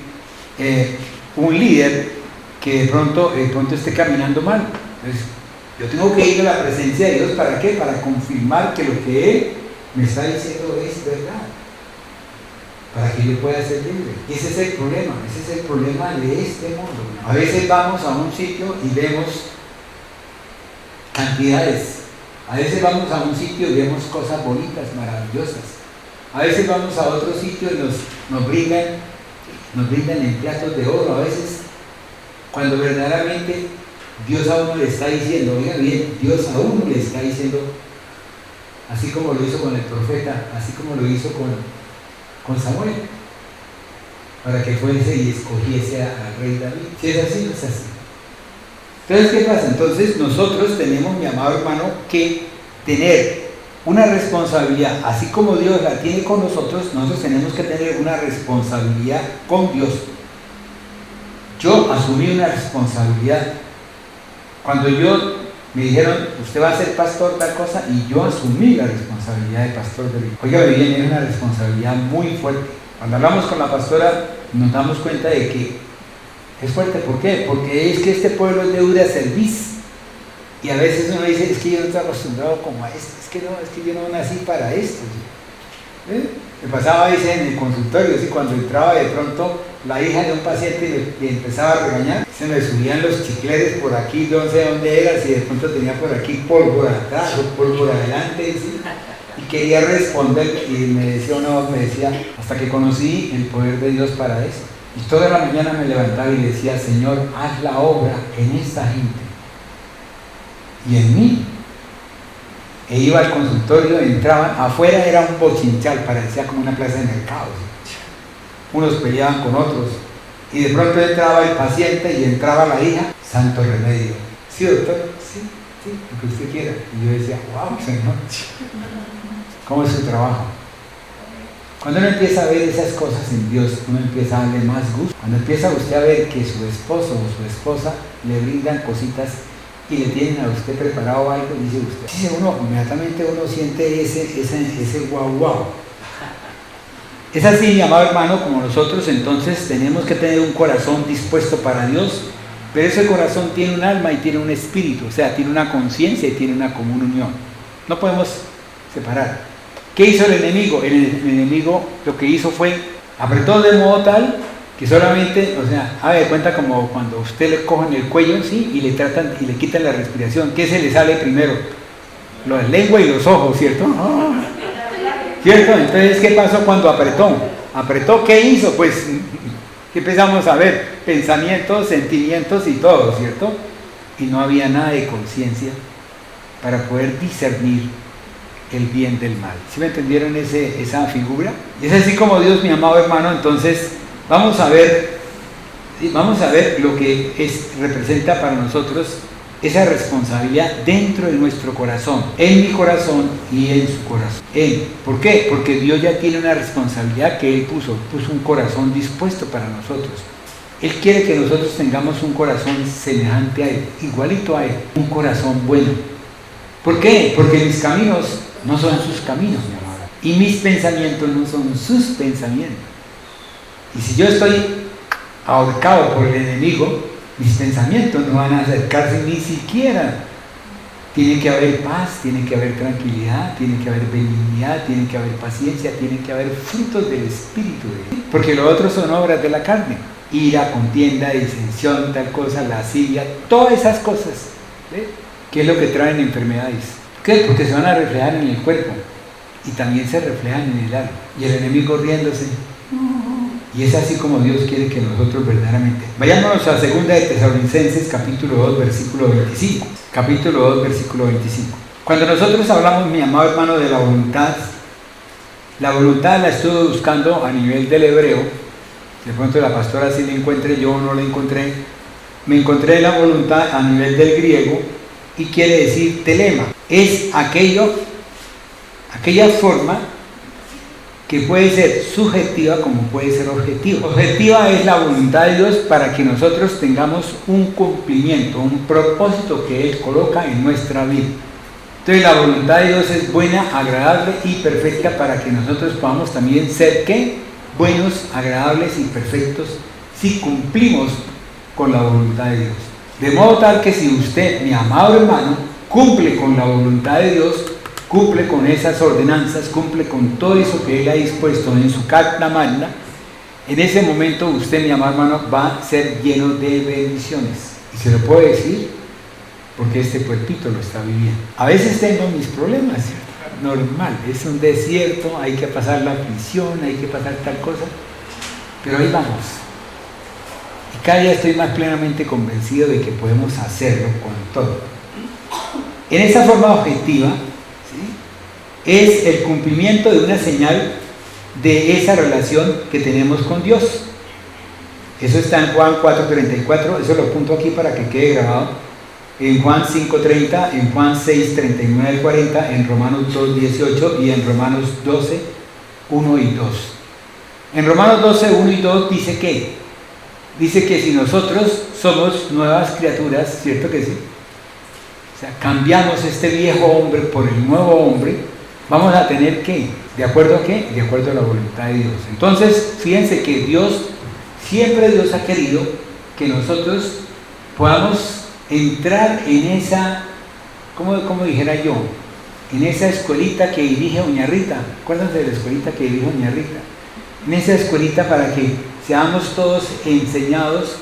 un líder que de pronto esté caminando mal. Entonces, yo tengo que ir a la presencia de Dios, ¿para qué? Para confirmar que lo que Él me está diciendo es verdad, para que yo pueda ser libre. Y ese es el problema de este mundo. A veces vamos a un sitio y vemos cantidades, a veces vamos a un sitio y vemos cosas bonitas, maravillosas, a veces vamos a otro sitio y nos brindan en platos de oro, a veces cuando verdaderamente Dios a uno le está diciendo, oiga bien, Dios a uno le está diciendo, así como lo hizo con el profeta, así como lo hizo con Samuel, para que fuese y escogiese al rey David. Si es así, no es así. Entonces, ¿qué pasa? Entonces nosotros tenemos, mi amado hermano, que tener una responsabilidad, así como Dios la tiene con nosotros tenemos que tener una responsabilidad con Dios. Yo asumí una responsabilidad. Cuando me dijeron, usted va a ser pastor, tal cosa, y yo asumí la responsabilidad de pastor de vida. Oiga, bien, es una responsabilidad muy fuerte. Cuando hablamos con la pastora, nos damos cuenta de que es fuerte. ¿Por qué? Porque es que este pueblo es de dura cerviz. Y a veces uno dice, es que yo no estoy acostumbrado como a esto, es que yo no nací para esto. Me pasaba a veces en el consultorio, así, cuando entraba de pronto la hija de un paciente y empezaba a regañar, se me subían los chicleres por aquí, yo no sé dónde era, si de pronto tenía por aquí pólvora atrás o pólvora adelante, ¿sí? Y quería responder y me decía, hasta que conocí el poder de Dios para eso. Y toda la mañana me levantaba y le decía, Señor, haz la obra en esta gente y en mí. E iba al consultorio, entraban, afuera era un bochinchal, parecía como una plaza de mercado. Unos peleaban con otros, y de pronto entraba el paciente y entraba la hija, santo remedio. ¿Sí, doctor? Sí, lo que usted quiera. Y yo decía, wow, Señor, ¿cómo es su trabajo? Cuando uno empieza a ver esas cosas en Dios, uno empieza a darle más gusto. Cuando empieza usted a ver que su esposo o su esposa le brindan cositas y le tienen a usted preparado algo, dice usted, sí, inmediatamente uno siente ese guau. Es así, mi amado hermano, como nosotros entonces tenemos que tener un corazón dispuesto para Dios, pero ese corazón tiene un alma y tiene un espíritu, o sea, tiene una conciencia y tiene una común unión. No podemos separar. ¿Qué hizo el enemigo? El enemigo lo que hizo fue, apretó de modo tal que solamente, o sea, haga de cuenta como cuando usted le cogen el cuello, ¿sí? Y le tratan y le quitan la respiración. ¿Qué se le sale primero? La lengua y los ojos, ¿cierto? ¿Cierto? Entonces, ¿qué pasó cuando apretó? ¿Apretó? ¿Qué hizo? Pues empezamos a ver pensamientos, sentimientos y todo, ¿cierto? Y no había nada de conciencia para poder discernir el bien del mal. ¿Sí me entendieron esa figura? Y es así como Dios, mi amado hermano. Entonces vamos a ver lo que representa para nosotros esa responsabilidad dentro de nuestro corazón, en mi corazón y en su corazón. ¿Por qué? Porque Dios ya tiene una responsabilidad que Él puso un corazón dispuesto para nosotros. Él quiere que nosotros tengamos un corazón semejante a Él, igualito a Él, un corazón bueno. ¿Por qué? Porque mis caminos no son sus caminos, mi amor, y mis pensamientos no son sus pensamientos. Y si yo estoy ahorcado por el enemigo, mis pensamientos no van a acercarse ni siquiera. Tiene que haber paz, tiene que haber tranquilidad, tiene que haber benignidad, tiene que haber paciencia, tiene que haber frutos del Espíritu de Dios. Porque lo otro son obras de la carne. Ira, contienda, disensión, tal cosa, lascivia, todas esas cosas. ¿Ve? ¿Qué es lo que traen enfermedades? ¿Qué? Porque se van a reflejar en el cuerpo y también se reflejan en el alma. Y el enemigo riéndose. Y es así como Dios quiere que nosotros verdaderamente. Vayámonos a 2 de Tesalonicenses, capítulo 2, versículo 25. Capítulo 2, versículo 25. Cuando nosotros hablamos, mi amado hermano, de la voluntad la estuve buscando a nivel del hebreo. De pronto la pastora sí la encuentre, yo no la encontré. Me encontré la voluntad a nivel del griego y quiere decir telema. Es aquella forma que puede ser subjetiva como puede ser objetiva. Objetiva es la voluntad de Dios para que nosotros tengamos un cumplimiento, un propósito que Él coloca en nuestra vida. Entonces la voluntad de Dios es buena, agradable y perfecta para que nosotros podamos también ser ¿qué? Buenos, agradables y perfectos si cumplimos con la voluntad de Dios. De modo tal que si usted, mi amado hermano, cumple con la voluntad de Dios, cumple con esas ordenanzas, cumple con todo eso que Él ha dispuesto en su Carta Magna, en ese momento usted, mi amado hermano, va a ser lleno de bendiciones. Y se lo puedo decir porque este cuerpito lo está viviendo. A veces tengo mis problemas, ¿cierto? Normal, es un desierto, hay que pasar la aflicción, hay que pasar tal cosa, pero ahí vamos. Y cada día estoy más plenamente convencido de que podemos hacerlo con todo. En esa forma objetiva, ¿sí? Es el cumplimiento de una señal de esa relación que tenemos con Dios. Eso está en Juan 4:34, eso lo apunto aquí para que quede grabado. En Juan 5:30, en Juan 6:39 al 40, en Romanos 2:18 y en Romanos 12:1 y 2. En Romanos 12:1 y 2 dice que si nosotros somos nuevas criaturas, ¿cierto que sí? O sea, cambiamos este viejo hombre por el nuevo hombre, vamos a tener ¿qué? ¿De acuerdo a qué? De acuerdo a la voluntad de Dios. Entonces, fíjense que siempre Dios ha querido que nosotros podamos entrar en esa, como dijera yo, en esa escuelita que dirige doña Rita. Acuérdense de la escuelita que dirige doña Rita. En esa escuelita para que seamos todos enseñados,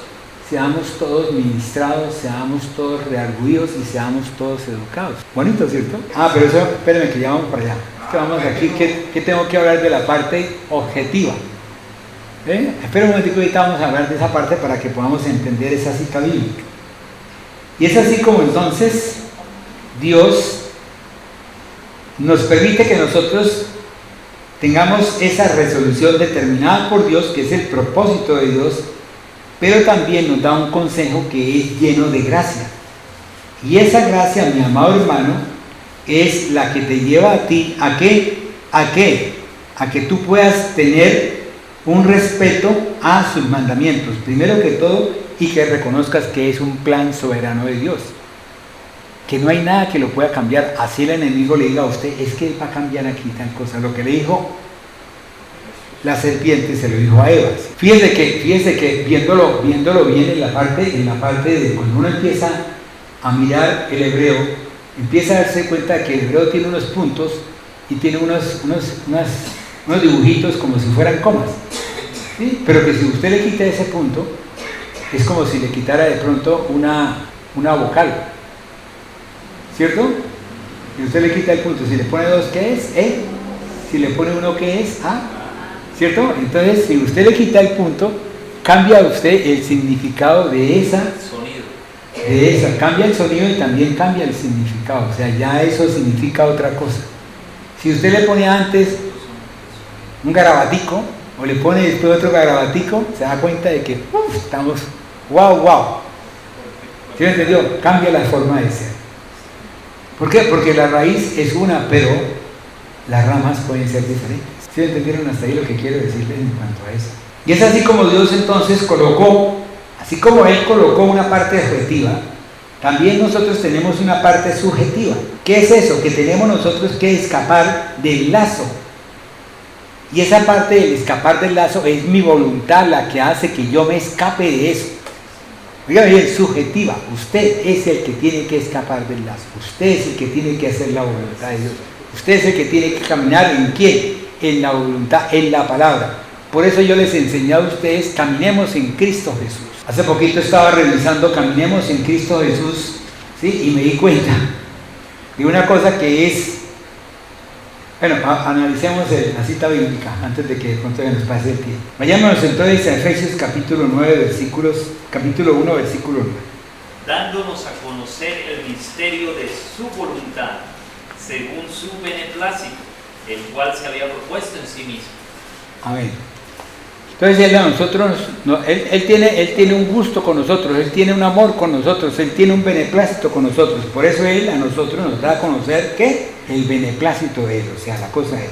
seamos todos ministrados, seamos todos rearguidos y seamos todos educados. Bonito, ¿cierto? Pero eso, espérenme que ya vamos para allá. Es que vamos aquí, que tengo que hablar de la parte objetiva. Espera un momentico, ahorita vamos a hablar de esa parte para que podamos entender esa cita bíblica. Y es así como entonces Dios nos permite que nosotros tengamos esa resolución determinada por Dios, que es el propósito de Dios, pero también nos da un consejo que es lleno de gracia. Y esa gracia, mi amado hermano, es la que te lleva a ti a que tú puedas tener un respeto a sus mandamientos, primero que todo, y que reconozcas que es un plan soberano de Dios, que no hay nada que lo pueda cambiar. Así el enemigo le diga a usted, es que va a cambiar aquí tal cosa. Lo que le dijo la serpiente se lo dijo a Eva. Fíjese que viéndolo bien en la parte de cuando uno empieza a mirar el hebreo, empieza a darse cuenta que el hebreo tiene unos puntos y tiene unos dibujitos como si fueran comas, ¿sí? Pero que si usted le quita ese punto, es como si le quitara de pronto una vocal, ¿cierto? Y usted le quita el punto, si le pone dos, ¿qué es? E. Si le pone uno, ¿qué es? A. ¿Cierto? Entonces, si usted le quita el punto, cambia usted el significado de esa sonido. Cambia el sonido y también cambia el significado. O sea, ya eso significa otra cosa. Si usted le pone antes un garabatico, o le pone después otro garabatico, se da cuenta de que estamos wow. ¿Sí me entendió? Cambia la forma de ser. ¿Por qué? Porque la raíz es una, pero las ramas pueden ser diferentes. ¿Sí me entendieron hasta ahí lo que quiero decirles en cuanto a eso? Y es así como Dios entonces colocó, así como Él colocó una parte objetiva, también nosotros tenemos una parte subjetiva. ¿Qué es eso? Que tenemos nosotros que escapar del lazo. Y esa parte del escapar del lazo es mi voluntad la que hace que yo me escape de eso. Oiga bien, subjetiva. Usted es el que tiene que escapar del lazo. Usted es el que tiene que hacer la voluntad de Dios. Usted es el que tiene que caminar ¿en quién? En la voluntad, en la palabra. Por eso yo les enseñé a ustedes, caminemos en Cristo Jesús. Hace poquito estaba revisando Caminemos en Cristo Jesús, ¿sí? Y me di cuenta de una cosa que es... Bueno, analicemos la cita bíblica antes de que de pronto nos pase el tiempo. Vayámonos entonces a Efesios capítulo 1, versículo 9. Dándonos a conocer el misterio de su voluntad, según su beneplácito, el cual se había propuesto en sí mismo. Amén. Entonces Él tiene un gusto con nosotros, Él tiene un amor con nosotros, Él tiene un beneplácito con nosotros. Por eso Él a nosotros nos da a conocer ¿qué? El beneplácito de Él, o sea, la cosa de Él.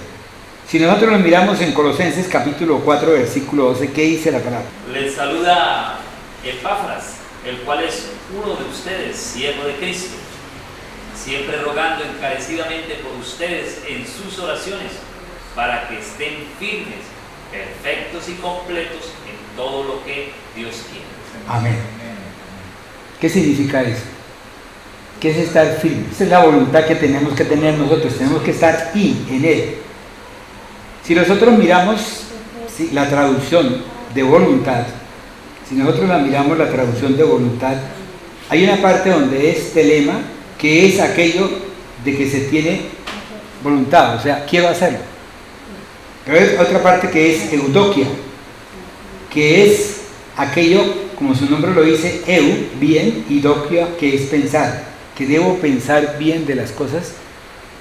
Si nosotros nos miramos en Colosenses capítulo 4, versículo 12, ¿qué dice la palabra? Les saluda Epafras, el cual es uno de ustedes, siervo de Cristo, siempre rogando encarecidamente por ustedes en sus oraciones, para que estén firmes, perfectos y completos en todo lo que Dios quiere. Amén. ¿Qué significa eso? ¿Qué es estar firme? Esa es la voluntad que tenemos que tener nosotros. Tenemos que estar en Él. Si nosotros miramos la traducción de voluntad, si nosotros miramos la traducción de voluntad, hay una parte donde es telema, que es aquello de que se tiene voluntad, o sea, quiero hacerlo. Pero hay otra parte que es eudokia, que es aquello, como su nombre lo dice, bien, y dokia, que es pensar, que debo pensar bien de las cosas.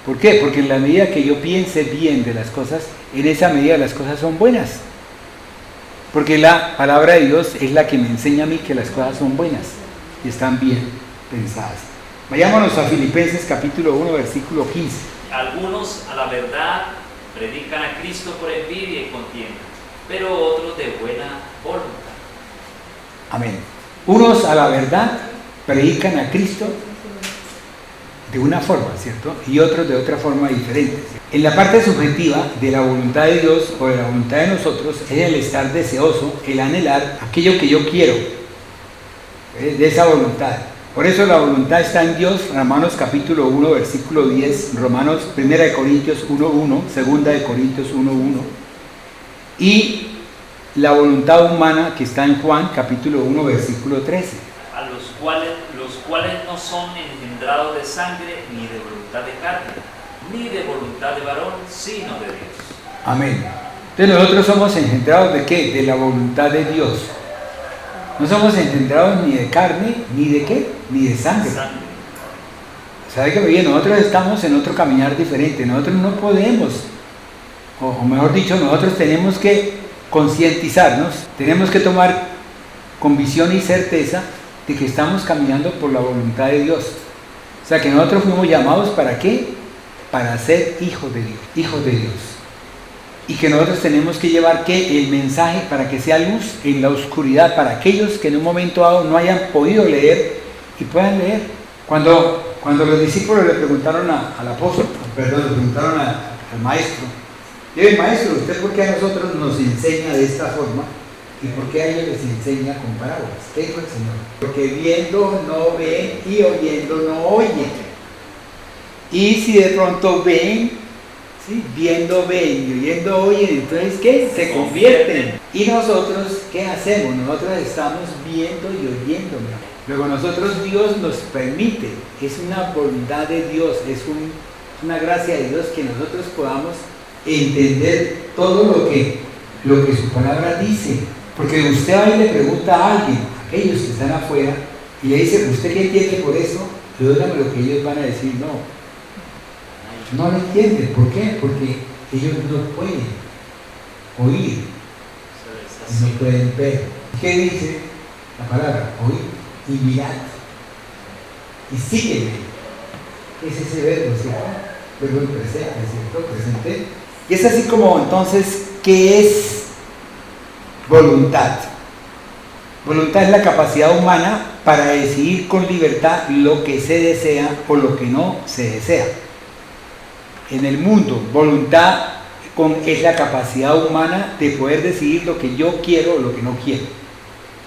¿Por qué? Porque en la medida que yo piense bien de las cosas, en esa medida las cosas son buenas. Porque la palabra de Dios es la que me enseña a mí que las cosas son buenas y están bien pensadas. Vayámonos a Filipenses capítulo 1, versículo 15. Algunos a la verdad predican a Cristo por envidia y contienda, pero otros de buena voluntad. Amén. Unos a la verdad predican a Cristo de una forma, ¿cierto? Y otros de otra forma diferente. En la parte subjetiva de la voluntad de Dios o de la voluntad de nosotros es el estar deseoso, el anhelar aquello que yo quiero, de esa voluntad. Por eso la voluntad está en Dios. Romanos capítulo 1, versículo 10, Romanos 1 de Corintios 1:1, 2 de Corintios 1:1, y la voluntad humana que está en Juan capítulo 1, versículo 13. A los cuales no son engendrados de sangre, ni de voluntad de carne, ni de voluntad de varón, sino de Dios. Amén. Entonces nosotros somos engendrados ¿de qué? De la voluntad de Dios. No somos engendrados ni de carne, ni de qué, ni de sangre. ¿Sabe qué? Bien, nosotros estamos en otro caminar diferente. Nosotros no podemos, o mejor dicho, nosotros tenemos que concientizarnos, tenemos que tomar convicción y certeza de que estamos caminando por la voluntad de Dios. O sea, que nosotros fuimos llamados ¿para qué? Para ser hijos de Dios, hijos de Dios. Y que nosotros tenemos que llevar ¿qué? El mensaje para que sea luz en la oscuridad, para aquellos que en un momento dado no hayan podido leer y puedan leer. Cuando los discípulos le preguntaron al apóstol, le preguntaron al maestro, maestro, ¿usted por qué a nosotros nos enseña de esta forma? ¿Y por qué a ellos les enseña con parábolas? ¿Qué dijo el Señor? Porque viendo no ven y oyendo no oyen. Y si de pronto ven, ¿sí? Viendo ven y oyendo oyen, entonces ¿qué? Se convierten. ¿Y nosotros qué hacemos? Nosotros estamos viendo y oyendo. Luego nosotros, Dios nos permite, es una voluntad de Dios, es una gracia de Dios que nosotros podamos entender todo lo que su palabra dice. Porque usted va y le pregunta a alguien, a aquellos que están afuera, y le dice, ¿usted qué entiende por eso? Perdóname, lo que ellos van a decir, no lo entienden. ¿Por qué? Porque ellos no pueden oír, no pueden ver. ¿Qué dice la palabra? Oír y mirar. Y sígueme. Es ese verbo, ¿cierto? Verbo presente, ¿cierto? Presente. Y es así como entonces, ¿qué es voluntad? Voluntad es la capacidad humana para decidir con libertad lo que se desea o lo que no se desea. En el mundo, voluntad es la capacidad humana de poder decidir lo que yo quiero o lo que no quiero.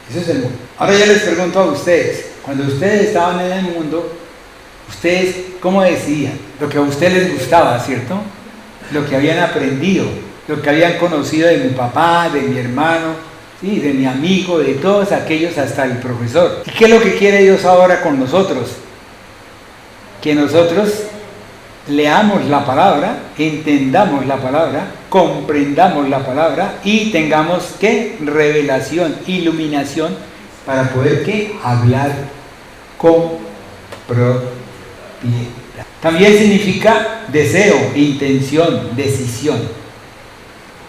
Eso es el mundo. Ahora ya les pregunto a ustedes, cuando ustedes estaban en el mundo, ustedes ¿cómo decidían? Lo que a ustedes les gustaba, ¿cierto? Lo que habían aprendido, lo que habían conocido de mi papá, de mi hermano, ¿sí? De mi amigo, de todos aquellos, hasta el profesor. ¿Y qué es lo que quiere Dios ahora con nosotros? Que nosotros leamos la palabra, entendamos la palabra, comprendamos la palabra y tengamos ¿qué? Revelación, iluminación para poder ¿qué? Hablar con propiedad. También significa deseo, intención, decisión.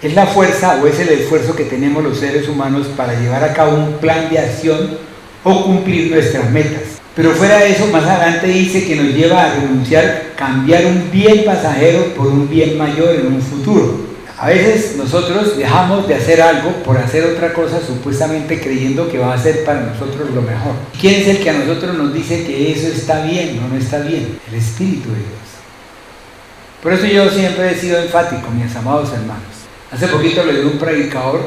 Es la fuerza o es el esfuerzo que tenemos los seres humanos para llevar a cabo un plan de acción o cumplir nuestras metas. Pero fuera de eso, más adelante dice que nos lleva a renunciar, cambiar un bien pasajero por un bien mayor en un futuro. A veces nosotros dejamos de hacer algo por hacer otra cosa, supuestamente creyendo que va a ser para nosotros lo mejor. ¿Quién es el que a nosotros nos dice que eso está bien o no está bien? El Espíritu de Dios. Por eso yo siempre he sido enfático, mis amados hermanos. Hace poquito leí un predicador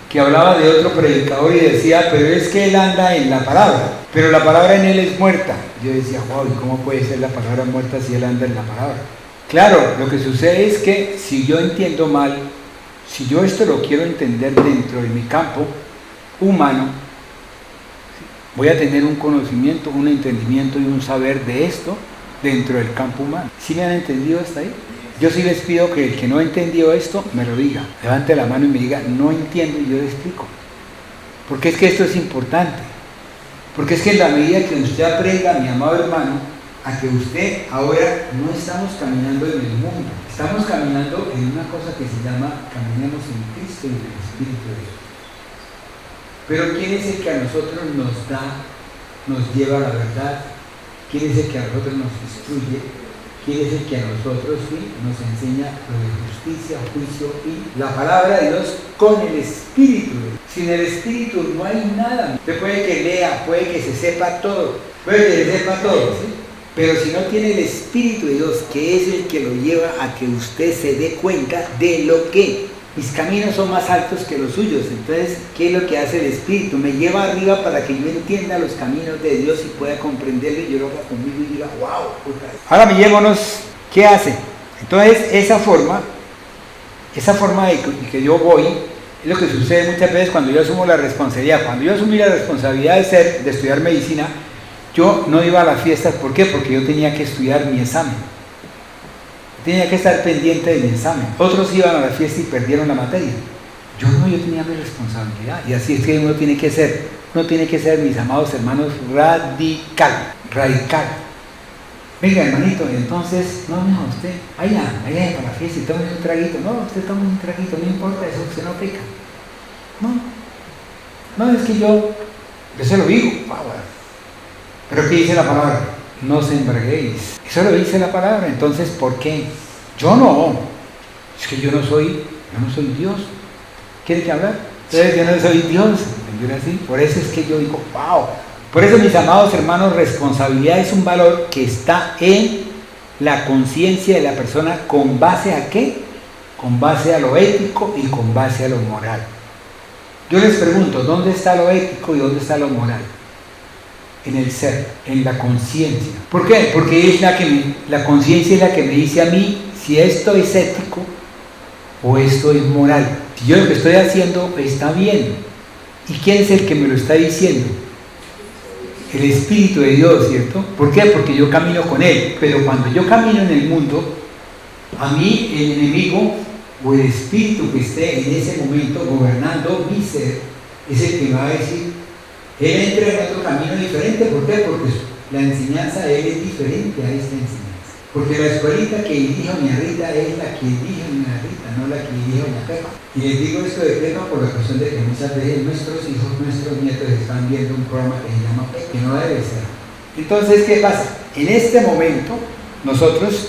que hablaba de otro predicador y decía, pero es que él anda en la palabra, pero la palabra en él es muerta. Yo decía, wow, ¿y cómo puede ser la palabra muerta si él anda en la palabra? Claro, lo que sucede es que si yo entiendo mal, si yo esto lo quiero entender dentro de mi campo humano, voy a tener un conocimiento, un entendimiento y un saber de esto dentro del campo humano. ¿Sí me han entendido hasta ahí? Yo sí les pido que el que no entendió esto, me lo diga. Levante la mano y me diga, no entiendo, y yo le explico. Porque es que esto es importante. Porque es que en la medida que usted aprenda, mi amado hermano, a que usted ahora no estamos caminando en el mundo, estamos caminando en una cosa que se llama caminemos en Cristo y en el Espíritu de Dios. Pero ¿quién es el que a nosotros nos lleva a la verdad? ¿Quién es el que a nosotros nos instruye? ¿Quién es el que a nosotros nos enseña lo de justicia, juicio y la palabra de Dios con el Espíritu? Sin el Espíritu no hay nada. Usted puede que lea, puede que se sepa todo, puede que se sepa todo, ¿sí? Pero si no tiene el Espíritu de Dios, que es el que lo lleva a que usted se dé cuenta de lo que mis caminos son más altos que los suyos. Entonces, ¿qué es lo que hace el Espíritu? Me lleva arriba para que yo entienda los caminos de Dios y pueda comprenderlo y yo lo haga conmigo y diga, wow. Ahora millémonos, ¿qué hace? Entonces, esa forma de que yo voy, es lo que sucede muchas veces cuando yo asumo la responsabilidad. Cuando yo asumí la responsabilidad de estudiar medicina, yo no iba a las fiestas. ¿Por qué? Porque yo tenía que estudiar mi examen. Tenía que estar pendiente de mi examen. Otros iban a la fiesta y perdieron la materia. Yo tenía mi responsabilidad. Y así es que uno tiene que ser, mis amados hermanos, radical. Venga, hermanito, entonces, no, usted, vaya para la fiesta y tome un traguito. No, usted tome un traguito, no importa, eso usted no peca. No, es que yo se lo digo. Pero ¿qué dice la palabra? No os embriaguéis. Eso lo dice la palabra. Entonces, ¿por qué? Yo no. Es que yo no soy Dios. ¿Quiere que hablar? Entonces yo no soy Dios. ¿Entendió así? Por eso es que yo digo, wow. Por eso, mis amados hermanos, responsabilidad es un valor que está en la conciencia de la persona. ¿Con base a qué? Con base a lo ético y con base a lo moral. Yo les pregunto, ¿dónde está lo ético y dónde está lo moral? En el ser, en la conciencia. ¿Por qué? Porque la conciencia es la que me dice a mí si esto es ético o esto es moral. Si yo lo que estoy haciendo está bien. ¿Y quién es el que me lo está diciendo? El Espíritu de Dios, ¿cierto? ¿Por qué? Porque yo camino con Él. Pero cuando yo camino en el mundo, a mí el enemigo o el espíritu que esté en ese momento gobernando mi ser es el que me va a decir, él entra en otro camino diferente. ¿Por qué? Porque la enseñanza de él es diferente a esta enseñanza. Porque la escuelita que dirige doña Rita es la que dirige doña Rita, no la que dirige doña Pepa. Y les digo esto de Pepa por la cuestión de que muchas veces nuestros hijos, nuestros nietos están viendo un programa que se llama Pepa, que no debe ser. Entonces, ¿qué pasa? En este momento, nosotros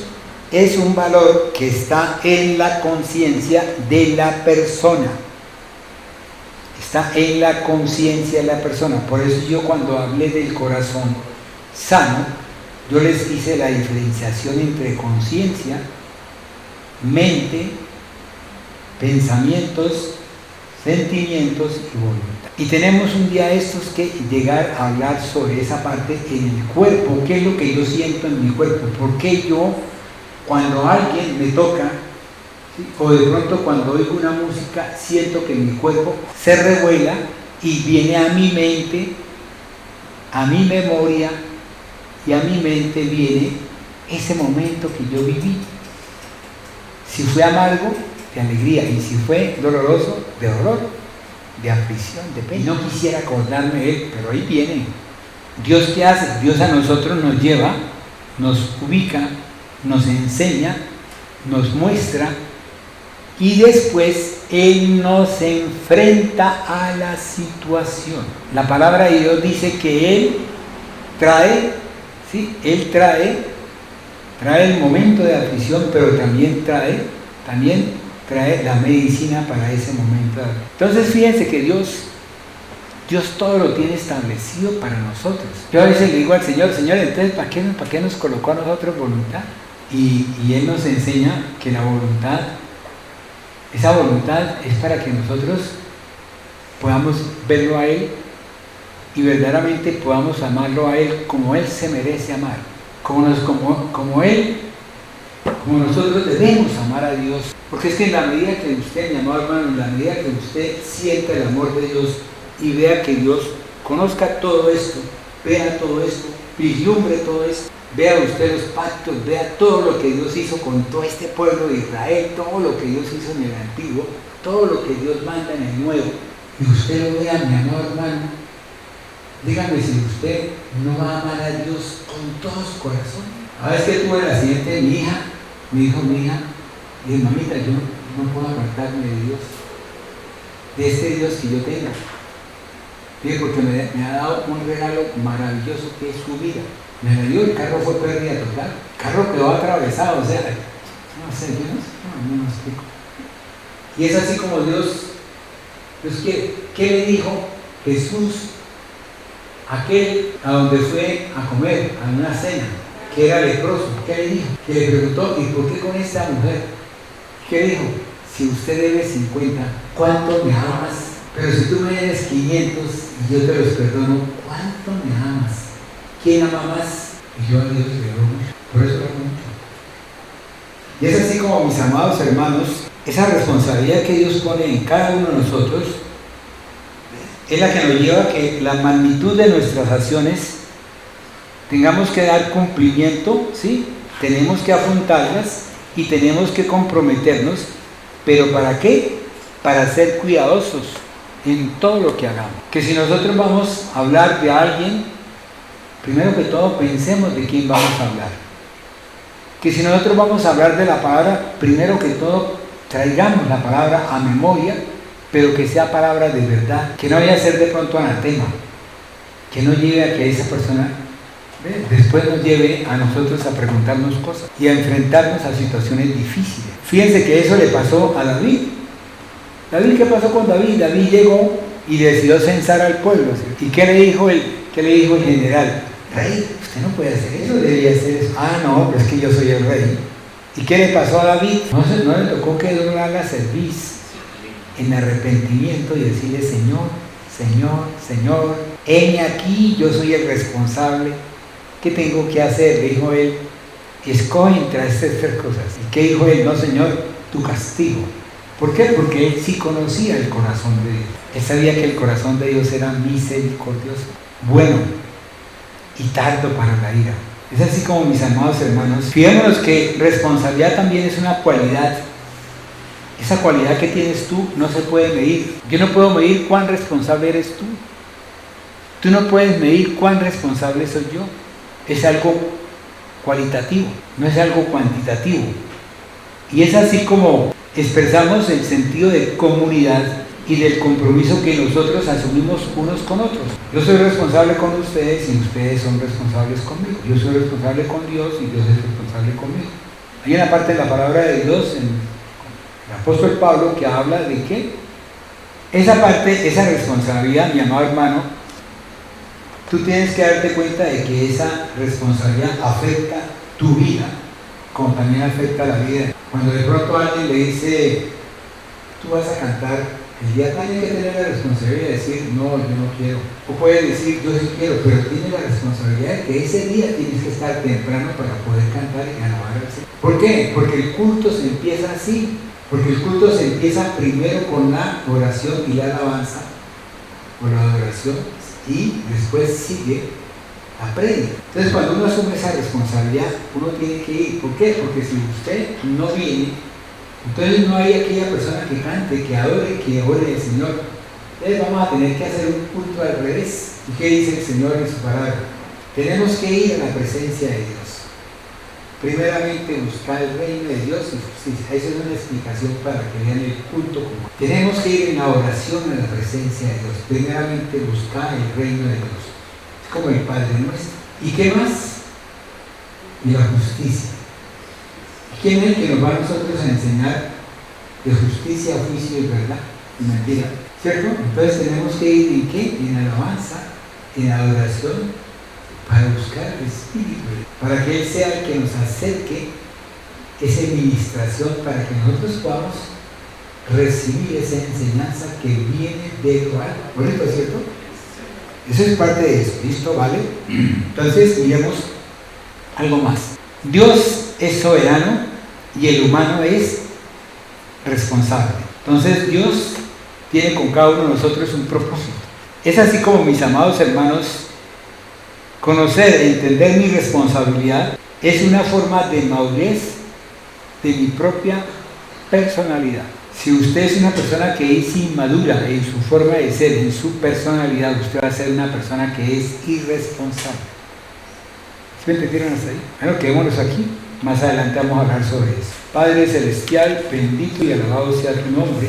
es un valor que está en la conciencia de la persona. Está en la conciencia de la persona. Por eso yo cuando hablé del corazón sano, yo les hice la diferenciación entre conciencia, mente, pensamientos, sentimientos y voluntad. Y tenemos un día estos que llegar a hablar sobre esa parte en el cuerpo. ¿Qué es lo que yo siento en mi cuerpo? ¿Por qué yo, cuando alguien me toca, o de pronto cuando oigo una música, siento que mi cuerpo se revuela y viene a mi mente, a mi memoria y a mi mente viene ese momento que yo viví? Si fue amargo, de alegría, y si fue doloroso, de dolor, de aflicción, de pena. Y no quisiera acordarme de él, pero ahí viene. ¿Dios qué hace? Dios a nosotros nos lleva, nos ubica, nos enseña, nos muestra, y después Él nos enfrenta a la situación. La palabra de Dios dice que Él trae, ¿sí? Él trae el momento de aflicción, pero también trae trae la medicina para ese momento. Entonces fíjense que Dios todo lo tiene establecido para nosotros. Yo a veces le digo al Señor, entonces ¿para qué nos colocó a nosotros voluntad? Y Él nos enseña que la voluntad, esa voluntad es para que nosotros podamos verlo a Él y verdaderamente podamos amarlo a Él como Él se merece amar, como nosotros debemos amar a Dios. Porque es que en la medida que usted, mi amado hermano, en la medida que usted sienta el amor de Dios y vea que Dios conozca todo esto, vea todo esto, vislumbre todo esto, vea usted los pactos, vea todo lo que Dios hizo con todo este pueblo de Israel, todo lo que Dios hizo en el antiguo, todo lo que Dios manda en el nuevo, y usted lo vea, mi amado hermano, dígame si usted no va a amar a Dios con todo su corazón. A veces que tuve el accidente de mi hija, me dijo mi hija, y dije, mamita, yo no puedo apartarme de Dios, de este Dios que yo tengo. Dije, porque me ha dado un regalo maravilloso que es su vida. Me la dio, el carro fue pérdida total. El carro quedó atravesado, o sea, no sé, yo no me explico. Y es así como Dios quiere. ¿Qué le dijo Jesús a aquel a donde fue a comer, a una cena, que era leproso? ¿Qué le dijo? Que le preguntó, ¿y por qué con esta mujer? ¿Qué dijo? Si usted debe 50, ¿cuánto me amas? Pero si tú me debes 500 y yo te los perdono, ¿cuánto me amas? ¿Quién ama más? Y yo a Dios le amo mucho, por eso lo amo mucho. Y es así como, mis amados hermanos, esa responsabilidad que Dios pone en cada uno de nosotros es la que nos lleva a que la magnitud de nuestras acciones tengamos que dar cumplimiento, ¿sí? Tenemos que afrontarlas y tenemos que comprometernos, pero ¿para qué? Para ser cuidadosos en todo lo que hagamos. Que si nosotros vamos a hablar de alguien, primero que todo pensemos de quién vamos a hablar. Que si nosotros vamos a hablar de la palabra, primero que todo traigamos la palabra a memoria, pero que sea palabra de verdad, que no vaya a ser de pronto anatema, que no lleve a que esa persona después nos lleve a nosotros a preguntarnos cosas y a enfrentarnos a situaciones difíciles. Fíjense que eso le pasó a David. ¿Qué pasó con David? David llegó y decidió censar al pueblo. ¿Sí? ¿Y qué le dijo el general? Rey, usted no puede hacer eso, debería hacer eso. Ah, no, pero es que yo soy el rey. ¿Y qué le pasó a David? No le tocó que Dios haga servicio en arrepentimiento y decirle, Señor, heme aquí, yo soy el responsable. ¿Qué tengo que hacer? Le dijo él, escoge entre estas tres cosas. ¿Y qué dijo él? No, Señor, tu castigo. ¿Por qué? Porque él sí conocía el corazón de Dios. Él sabía que el corazón de Dios era misericordioso, bueno y tardo para la ira. Es así como, mis amados hermanos, fijémonos que responsabilidad también es una cualidad. Esa cualidad que tienes tú no se puede medir. Yo no puedo medir cuán responsable eres tú. Tú no puedes medir cuán responsable soy yo. Es algo cualitativo, no es algo cuantitativo. Y es así como expresamos el sentido de comunidad y del compromiso que nosotros asumimos unos con otros. Yo soy responsable con ustedes y ustedes son responsables conmigo. Yo soy responsable con Dios y Dios es responsable conmigo. Hay una parte de la palabra de Dios en el apóstol Pablo que habla de que esa parte, esa responsabilidad, mi amado hermano, tú tienes que darte cuenta de que esa responsabilidad afecta tu vida, como también afecta la vida. Cuando de pronto alguien le dice, tú vas a cantar, el día tiene que tener la responsabilidad de decir, no, yo no quiero. O puede decir, yo sí quiero, pero tiene la responsabilidad de que ese día tienes que estar temprano para poder cantar y alabar al Señor. ¿Por qué? Porque el culto se empieza así. Porque el culto se empieza primero con la oración y la alabanza, con la adoración, y después sigue la prédica. Entonces, cuando uno asume esa responsabilidad, uno tiene que ir. ¿Por qué? Porque si usted no viene, entonces no hay aquella persona que cante, que ore al Señor. Entonces vamos a tener que hacer un culto al revés. ¿Y qué dice el Señor en su palabra? Tenemos que ir a la presencia de Dios. Primeramente buscar el reino de Dios y justicia. Esa es una explicación para que vean el culto como. Tenemos que ir en la oración a la presencia de Dios. Primeramente buscar el reino de Dios. Es como el Padre nuestro. ¿Y qué más? Y la justicia. ¿Quién es el que nos va a nosotros a enseñar de justicia, juicio y verdad y mentira, ¿cierto? Entonces tenemos que ir ¿en qué? En alabanza, en adoración, para buscar el Espíritu, para que Él sea el que nos acerque esa administración, para que nosotros podamos recibir esa enseñanza que viene de lo alto. ¿Bonito, cierto? Eso es parte de eso, ¿listo? ¿Vale? Entonces miremos algo más. Dios es soberano y el humano es responsable. Entonces Dios tiene con cada uno de nosotros un propósito. Es así como, mis amados hermanos, conocer e entender mi responsabilidad es una forma de madurez de mi propia personalidad. Si usted es una persona que es inmadura en su forma de ser, en su personalidad, usted va a ser una persona que es irresponsable. ¿Sí me entendieron hasta ahí? Bueno, quedémonos aquí. Más adelante vamos a hablar sobre eso. Padre Celestial, bendito y alabado sea tu nombre.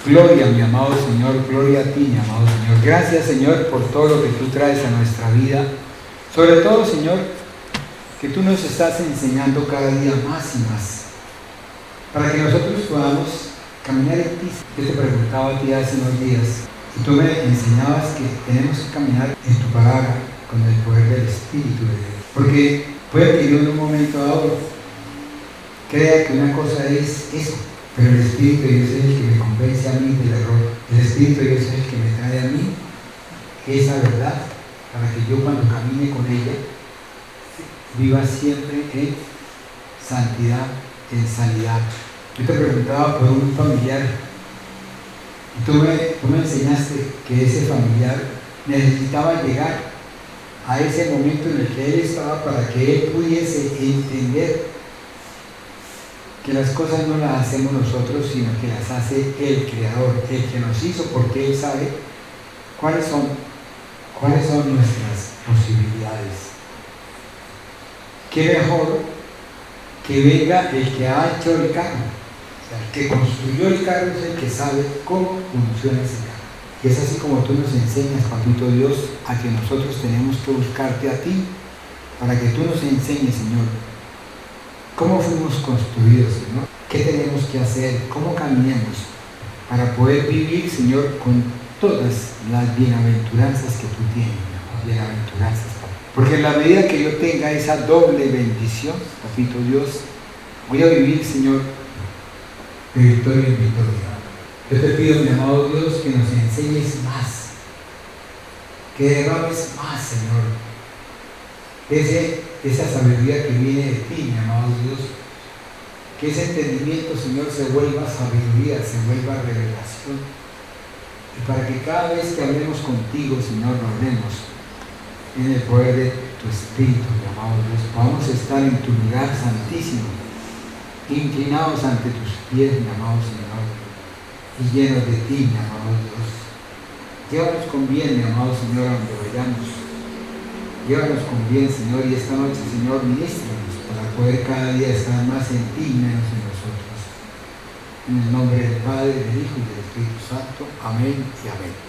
Gloria, mi amado Señor, gloria a ti, mi amado Señor. Gracias, Señor, por todo lo que tú traes a nuestra vida. Sobre todo, Señor, que tú nos estás enseñando cada día más y más, para que nosotros podamos caminar en ti. Yo te preguntaba a ti hace unos días, y tú me enseñabas que tenemos que caminar en tu palabra, con el poder del Espíritu de Dios. Porque puede que yo en un momento dado crea que una cosa es eso, pero el Espíritu de Dios es el que me convence a mí del error. El Espíritu de Dios es el que me trae a mí esa verdad, para que yo cuando camine con ella viva siempre en santidad, en sanidad. Yo te preguntaba por un familiar y tú me enseñaste que ese familiar necesitaba llegar a ese momento en el que él estaba, para que él pudiese entender que las cosas no las hacemos nosotros, sino que las hace el Creador, el que nos hizo, porque Él sabe cuáles son nuestras posibilidades. Qué mejor que venga el que ha hecho el carro. O sea, el que construyó el carro es el que sabe cómo funciona ese carro. Y es así como tú nos enseñas, Papito Dios, a que nosotros tenemos que buscarte a ti, para que tú nos enseñes, Señor, cómo fuimos construidos, Señor, qué tenemos que hacer, cómo caminemos, para poder vivir, Señor, con todas las bienaventuranzas que tú tienes, las bienaventuranzas. Porque en la medida que yo tenga esa doble bendición, Papito Dios, voy a vivir, Señor, de victoria en victoria. Yo te pido, mi amado Dios, que nos enseñes más, que derrames más, Señor, esa sabiduría que viene de ti, mi amado Dios, que ese entendimiento, Señor, se vuelva sabiduría, se vuelva revelación, y para que cada vez que hablemos contigo, Señor, lo hablemos en el poder de tu Espíritu, mi amado Dios, podamos estar en tu lugar santísimo, inclinados ante tus pies, mi amado Señor, y llenos de ti, mi amado Dios. Llévanos con bien, mi amado Señor, a donde vayamos. Llévanos con bien, Señor, y esta noche, Señor, ministranos para poder cada día estar más en ti y menos en nosotros. En el nombre del Padre, del Hijo y del Espíritu Santo. Amén y amén.